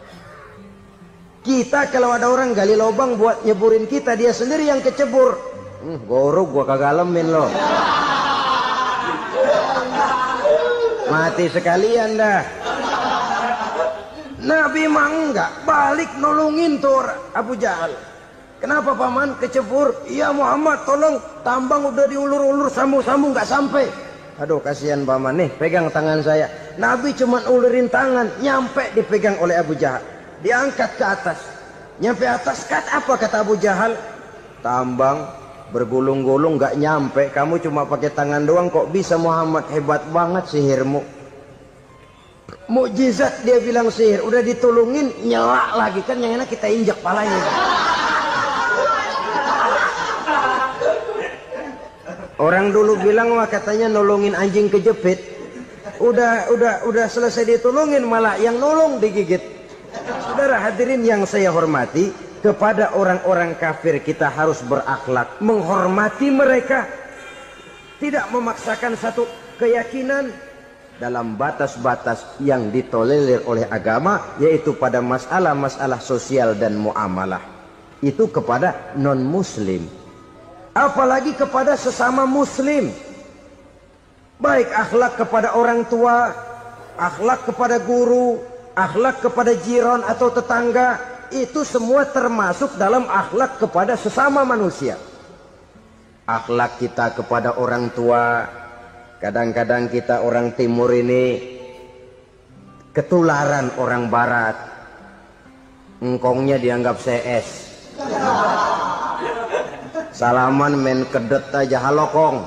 Kita kalau ada orang gali lubang buat nyeburin kita, dia sendiri yang kecebur. Gorok gua kagak lemin loh. Mati sekalian dah. Nabi mah enggak, balik nolongin tuh Abu Jahal. Kenapa paman kecebur? Iya Muhammad, tolong, tambang udah diulur-ulur, sambung-sambung nggak sampai. Aduh kasihan paman nih, pegang tangan saya. Nabi cuma ulurin tangan, nyampe dipegang oleh Abu Jahal. Diangkat ke atas. Nyampe atas, apa kata Abu Jahal? Tambang bergulung-gulung nggak nyampe, kamu cuma pakai tangan doang kok bisa Muhammad, hebat banget sihirmu. Mukjizat dia bilang sihir, udah ditolongin nyelak lagi, kan yang enak kita injak palanya. Orang dulu bilang wah katanya nolongin anjing kejepit. Udah selesai ditolongin malah yang nolong digigit. Saudara hadirin yang saya hormati, kepada orang-orang kafir kita harus berakhlak, menghormati mereka, tidak memaksakan satu keyakinan dalam batas-batas yang ditolerir oleh agama, yaitu pada masalah-masalah sosial dan muamalah. Itu kepada non-muslim, apalagi kepada sesama muslim. Baik akhlak kepada orang tua, akhlak kepada guru, akhlak kepada jiran atau tetangga, itu semua termasuk dalam akhlak kepada sesama manusia. Akhlak kita kepada orang tua, kadang-kadang kita orang timur ini ketularan orang barat. Engkongnya dianggap CS. Salaman main kedet aja, halo kong.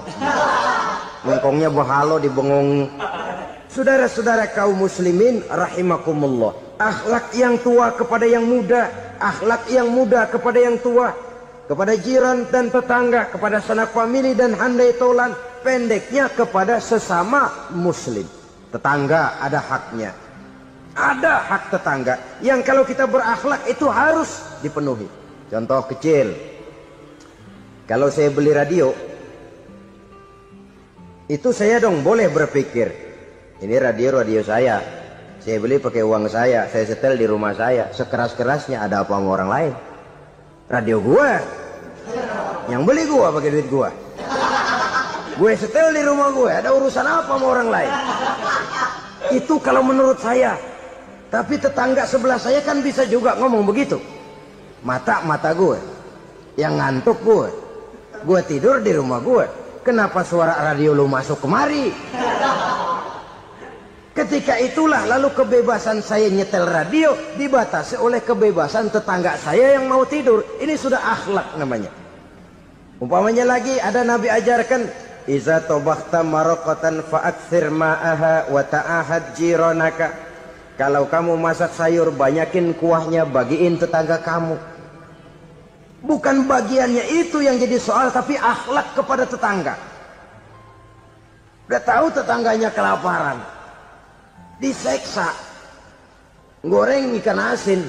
Engkongnya bahalo dibengong. Saudara-saudara kaum muslimin rahimakumullah, akhlak yang tua kepada yang muda, akhlak yang muda kepada yang tua, kepada jiran dan tetangga, kepada sanak famili dan handai tolan, pendeknya kepada sesama muslim. Tetangga ada haknya, ada hak tetangga yang kalau kita berakhlak itu harus dipenuhi. Contoh kecil, kalau saya beli radio, itu saya dong boleh berpikir, ini radio saya beli pakai uang saya setel di rumah saya, sekeras-kerasnya ada apa sama orang lain? Radio gua, yang beli gua pakai duit gua, gue setel di rumah gue, ada urusan apa sama orang lain? Itu kalau menurut saya. Tapi tetangga sebelah saya kan bisa juga ngomong begitu. Mata gue, yang ngantuk gue tidur di rumah gue, kenapa suara radio lu masuk kemari? Ketika itulah lalu kebebasan saya nyetel radio dibatasi oleh kebebasan tetangga saya yang mau tidur. Ini sudah akhlak namanya. Umpamanya lagi ada Nabi ajarkan, iza tobakhta maraqatan fa'akthir ma'aha wa ta'ahad jiranaka. Kalau kamu masak sayur, banyakin kuahnya, bagiin tetangga kamu. Bukan bagiannya itu yang jadi soal, tapi akhlak kepada tetangga. Udah tahu tetangganya kelaparan, diseksa, goreng ikan asin,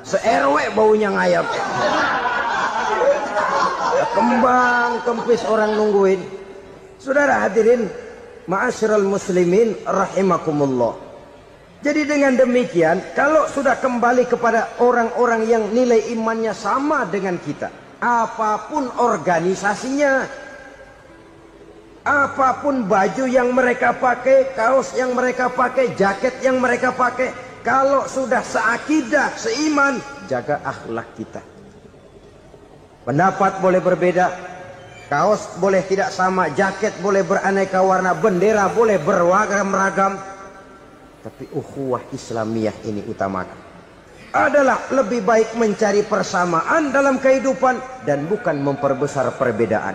se-RW baunya ngayap, kembang kempis orang nungguin. Saudara hadirin ma'asyiral muslimin rahimakumullah, Jadi dengan demikian, kalau sudah kembali kepada orang-orang yang nilai imannya sama dengan kita, apapun organisasinya, apapun baju yang mereka pakai, kaos yang mereka pakai, jaket yang mereka pakai, kalau sudah seakidah, seiman, jaga akhlak kita. Pendapat boleh berbeda, kaos boleh tidak sama, jaket boleh beraneka warna, bendera boleh beragam-ragam, tapi ukhuwah Islamiyah ini utamakan. Adalah lebih baik mencari persamaan dalam kehidupan dan bukan memperbesar perbedaan.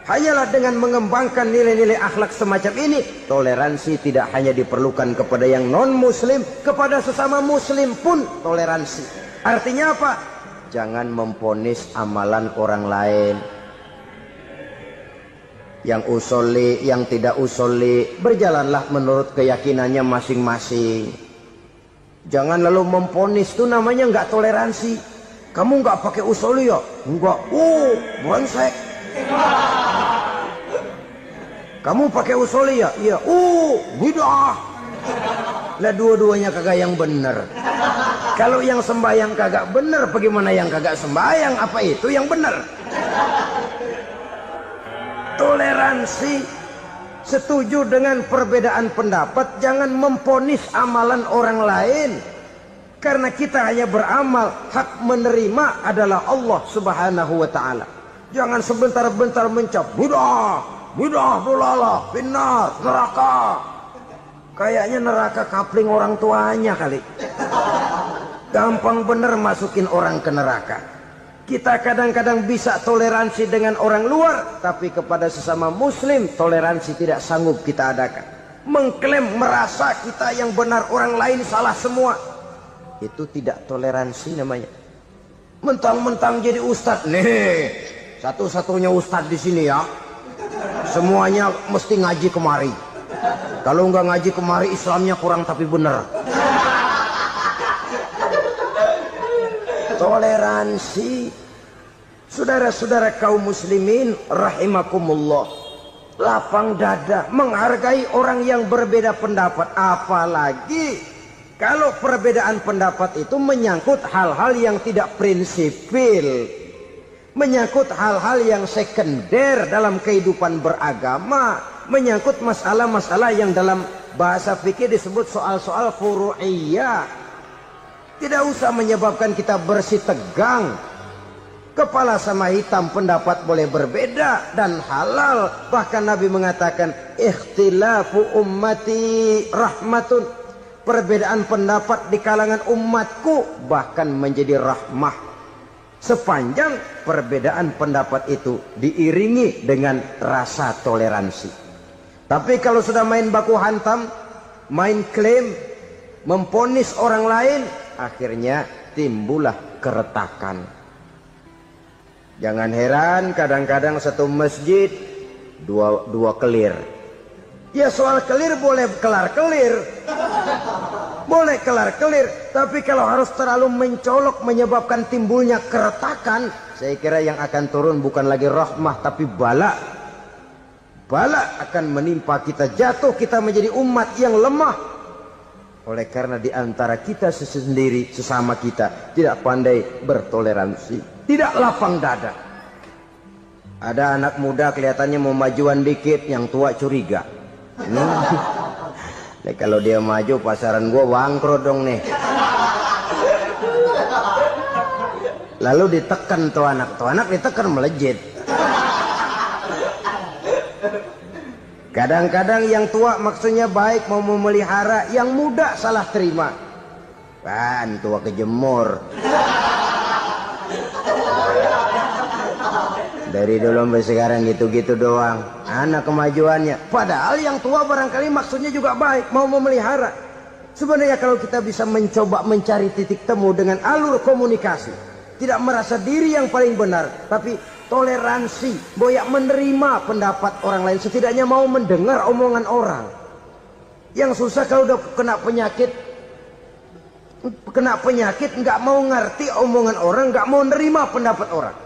Hanyalah dengan mengembangkan nilai-nilai akhlak semacam ini, toleransi tidak hanya diperlukan kepada yang non-muslim, kepada sesama muslim pun toleransi. Artinya apa? Jangan memponis amalan orang lain. Yang usoli, yang tidak usoli, berjalanlah menurut keyakinannya masing-masing. Jangan lalu memponis, itu namanya nggak toleransi. Kamu nggak pakai usoli ya? Enggak. Brengsek. Kamu pakai usoli ya? Iya. Bid'ah. Lah dua-duanya kagak yang benar. Kalau yang sembahyang kagak benar, bagaimana yang kagak sembahyang? Apa itu yang benar? Toleransi, setuju dengan perbedaan pendapat, jangan memponis amalan orang lain. Karena kita hanya beramal, hak menerima adalah Allah Subhanahu wa ta'ala. Jangan sebentar-bentar mencap bid'ah, dolalah, finnar, neraka. Kayaknya neraka kapling orang tuanya kali. Gampang bener masukin orang ke neraka. Kita kadang-kadang bisa toleransi dengan orang luar, tapi kepada sesama muslim toleransi tidak sanggup kita adakan. Mengklaim merasa kita yang benar, orang lain salah semua, itu tidak toleransi namanya. Mentang-mentang jadi ustadz, nih satu-satunya ustadz di sini ya, semuanya mesti ngaji kemari. Kalau nggak ngaji kemari Islamnya kurang tapi benar. Toleransi. Saudara-saudara kaum muslimin rahimakumullah, lapang dada menghargai orang yang berbeda pendapat, apalagi kalau perbedaan pendapat itu menyangkut hal-hal yang tidak prinsipil, menyangkut hal-hal yang sekunder dalam kehidupan beragama, menyangkut masalah-masalah yang dalam bahasa fikih disebut soal-soal furu'iyah. Tidak usah menyebabkan kita bersih tegang. Kepala sama hitam pendapat boleh berbeda dan halal. Bahkan Nabi mengatakan ikhtilafu ummati rahmatun. Perbedaan pendapat di kalangan umatku bahkan menjadi rahmah, sepanjang perbedaan pendapat itu diiringi dengan rasa toleransi. Tapi kalau sudah main baku hantam, main klaim, memponis orang lain, akhirnya timbullah keretakan. Jangan heran kadang-kadang satu masjid dua kelir. Ya soal kelir boleh kelar-kelir, boleh kelar-kelir, tapi kalau harus terlalu mencolok menyebabkan timbulnya keretakan, saya kira yang akan turun bukan lagi rahmah tapi bala. Bala akan menimpa kita, jatuh kita menjadi umat yang lemah. Oleh karena di antara kita sendiri, sesama kita tidak pandai bertoleransi, tidak lapang dada. Ada anak muda kelihatannya mau majuan dikit, yang tua curiga. Nih, kalau dia maju pasaran gua bangkrut dong nih. Lalu ditekan tuh anak ditekan melejit. Kadang-kadang yang tua maksudnya baik, mau memelihara, yang muda salah terima. Kan tua kejemur. Dari dulu sampai sekarang gitu-gitu doang. Anak kemajuannya. Padahal yang tua barangkali maksudnya juga baik, mau memelihara. Sebenarnya kalau kita bisa mencoba mencari titik temu dengan alur komunikasi, tidak merasa diri yang paling benar, tapi toleransi, boyak menerima pendapat orang lain, setidaknya mau mendengar omongan orang. Yang susah kalau udah kena penyakit, nggak mau ngerti omongan orang, nggak mau nerima pendapat orang.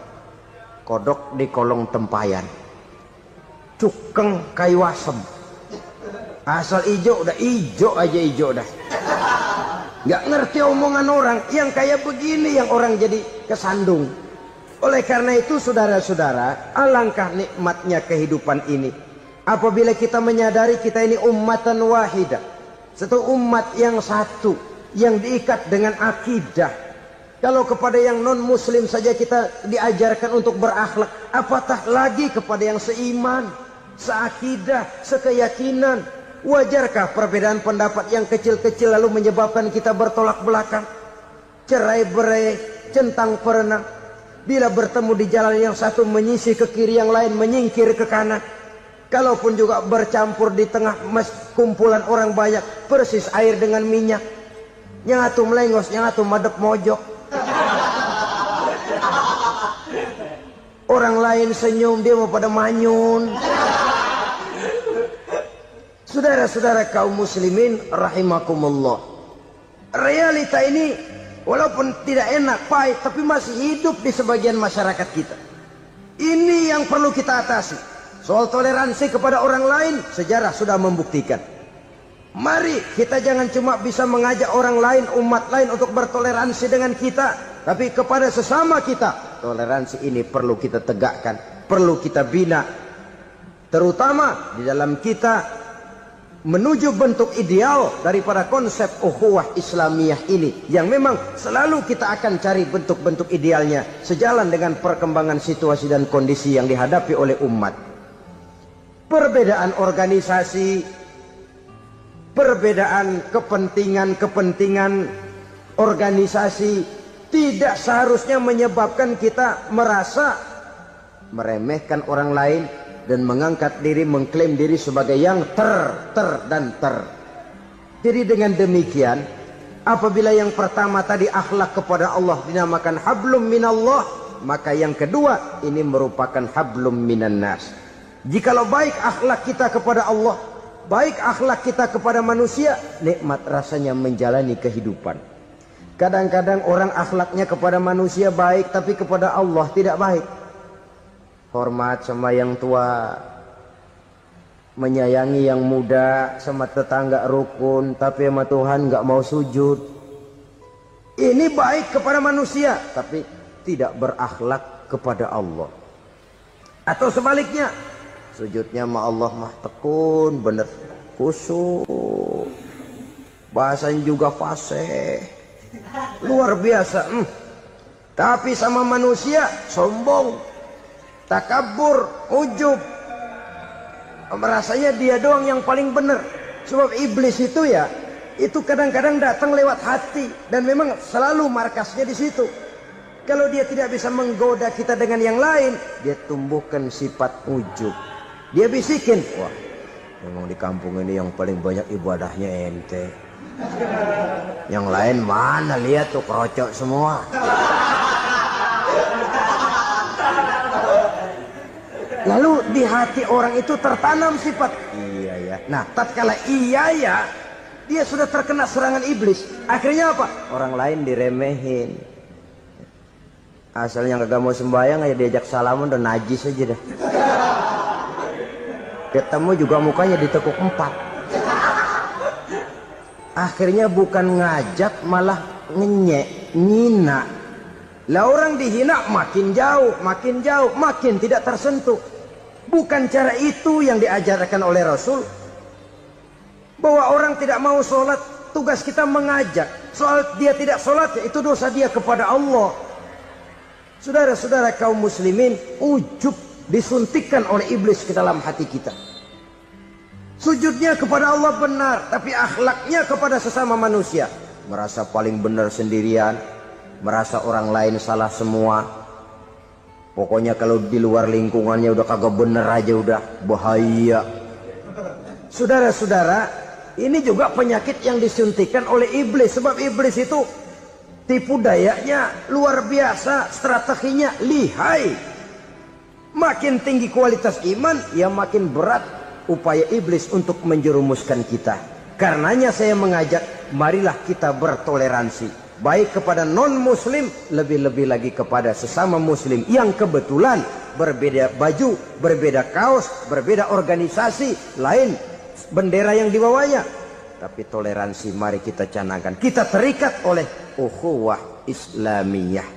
Kodok di kolong tempayan, cukeng kayu asem, asal ijo udah ijo aja ijo dah. nggak ngerti omongan orang. Yang kayak begini yang orang jadi kesandung. Oleh karena itu saudara-saudara, alangkah nikmatnya kehidupan ini apabila kita menyadari kita ini ummatan wahidah, satu umat yang satu, yang diikat dengan akidah. Kalau kepada yang non muslim saja kita diajarkan untuk berakhlak, apatah lagi kepada yang seiman, seakidah, sekeyakinan. Wajarkah perbedaan pendapat yang kecil-kecil lalu menyebabkan kita bertolak belakang, cerai-berai, centang perenang? Bila bertemu di jalan yang satu menyisih ke kiri, yang lain menyingkir ke kanan. Kalaupun juga bercampur di tengah kumpulan orang banyak, persis air dengan minyak. Yang atu melengos, yang atu madep mojok. Orang lain senyum, dia mau pada manyun. Saudara-saudara kaum muslimin rahimakumullah, realita ini walaupun tidak enak, pahit, tapi masih hidup di sebagian masyarakat kita. Ini yang perlu kita atasi. Soal toleransi kepada orang lain, sejarah sudah membuktikan. Mari kita jangan cuma bisa mengajak orang lain, umat lain untuk bertoleransi dengan kita, tapi kepada sesama kita. Toleransi ini perlu kita tegakkan, perlu kita bina. Terutama di dalam kita menuju bentuk ideal daripada konsep ukhuwah Islamiyah ini, yang memang selalu kita akan cari bentuk-bentuk idealnya sejalan dengan perkembangan situasi dan kondisi yang dihadapi oleh umat. Perbedaan organisasi, perbedaan kepentingan organisasi tidak seharusnya menyebabkan kita merasa meremehkan orang lain dan mengangkat diri, mengklaim diri sebagai yang ter. Jadi dengan demikian, apabila yang pertama tadi akhlak kepada Allah dinamakan hablum minallah, maka yang kedua ini merupakan hablum minan nas. Jikalau baik akhlak kita kepada Allah, baik akhlak kita kepada manusia, nikmat rasanya menjalani kehidupan. Kadang-kadang orang akhlaknya kepada manusia baik, tapi kepada Allah tidak baik. Hormat sama yang tua, menyayangi yang muda, sama tetangga rukun, tapi sama Tuhan nggak mau sujud. Ini baik kepada manusia, tapi tidak berakhlak kepada Allah. Atau sebaliknya, sujudnya sama Allah mah tekun, bener, khusyuk, bahasanya juga fasih, luar biasa. Tapi sama manusia sombong, takabur, ujub, merasanya dia doang yang paling benar. Sebab iblis itu ya, itu kadang-kadang datang lewat hati, dan memang selalu markasnya di situ. Kalau dia tidak bisa menggoda kita dengan yang lain, dia tumbuhkan sifat ujub. Dia bisikin, wah memang di kampung ini yang paling banyak ibadahnya ente, yang lain mana, lihat tuh kerocok semua. Lalu di hati orang itu tertanam sifat iya ya. Nah, tatkala iya ya, dia sudah terkena serangan iblis. Akhirnya apa? Orang lain diremehin. Asalnya kagak mau sembahyang, aja diajak salaman dan najis aja dah. Ketemu juga mukanya ditekuk 4. Akhirnya bukan ngajak, malah ngenyek, ngina. Lah orang dihina makin jauh, makin tidak tersentuh. Bukan cara itu yang diajarkan oleh Rasul. Bahwa orang tidak mau sholat, tugas kita mengajak. Soal dia tidak sholat, ya itu dosa dia kepada Allah. Saudara-saudara kaum muslimin, ujub disuntikkan oleh iblis ke dalam hati kita. Sujudnya kepada Allah benar, tapi akhlaknya kepada sesama manusia merasa paling benar sendirian, merasa orang lain salah semua. Pokoknya kalau di luar lingkungannya udah kagak bener aja udah bahaya. Saudara-saudara, ini juga penyakit yang disuntikan oleh iblis. Sebab iblis itu tipu dayanya luar biasa, strateginya lihai. Makin tinggi kualitas iman, ya makin berat upaya iblis untuk menjerumuskan kita. Karenanya saya mengajak, marilah kita bertoleransi. Baik kepada non-muslim, lebih-lebih lagi kepada sesama muslim yang kebetulan berbeda baju, berbeda kaos, berbeda organisasi, lain bendera yang dibawanya. tapi toleransi mari kita canangkan. Kita terikat oleh ukhuwah Islamiyah.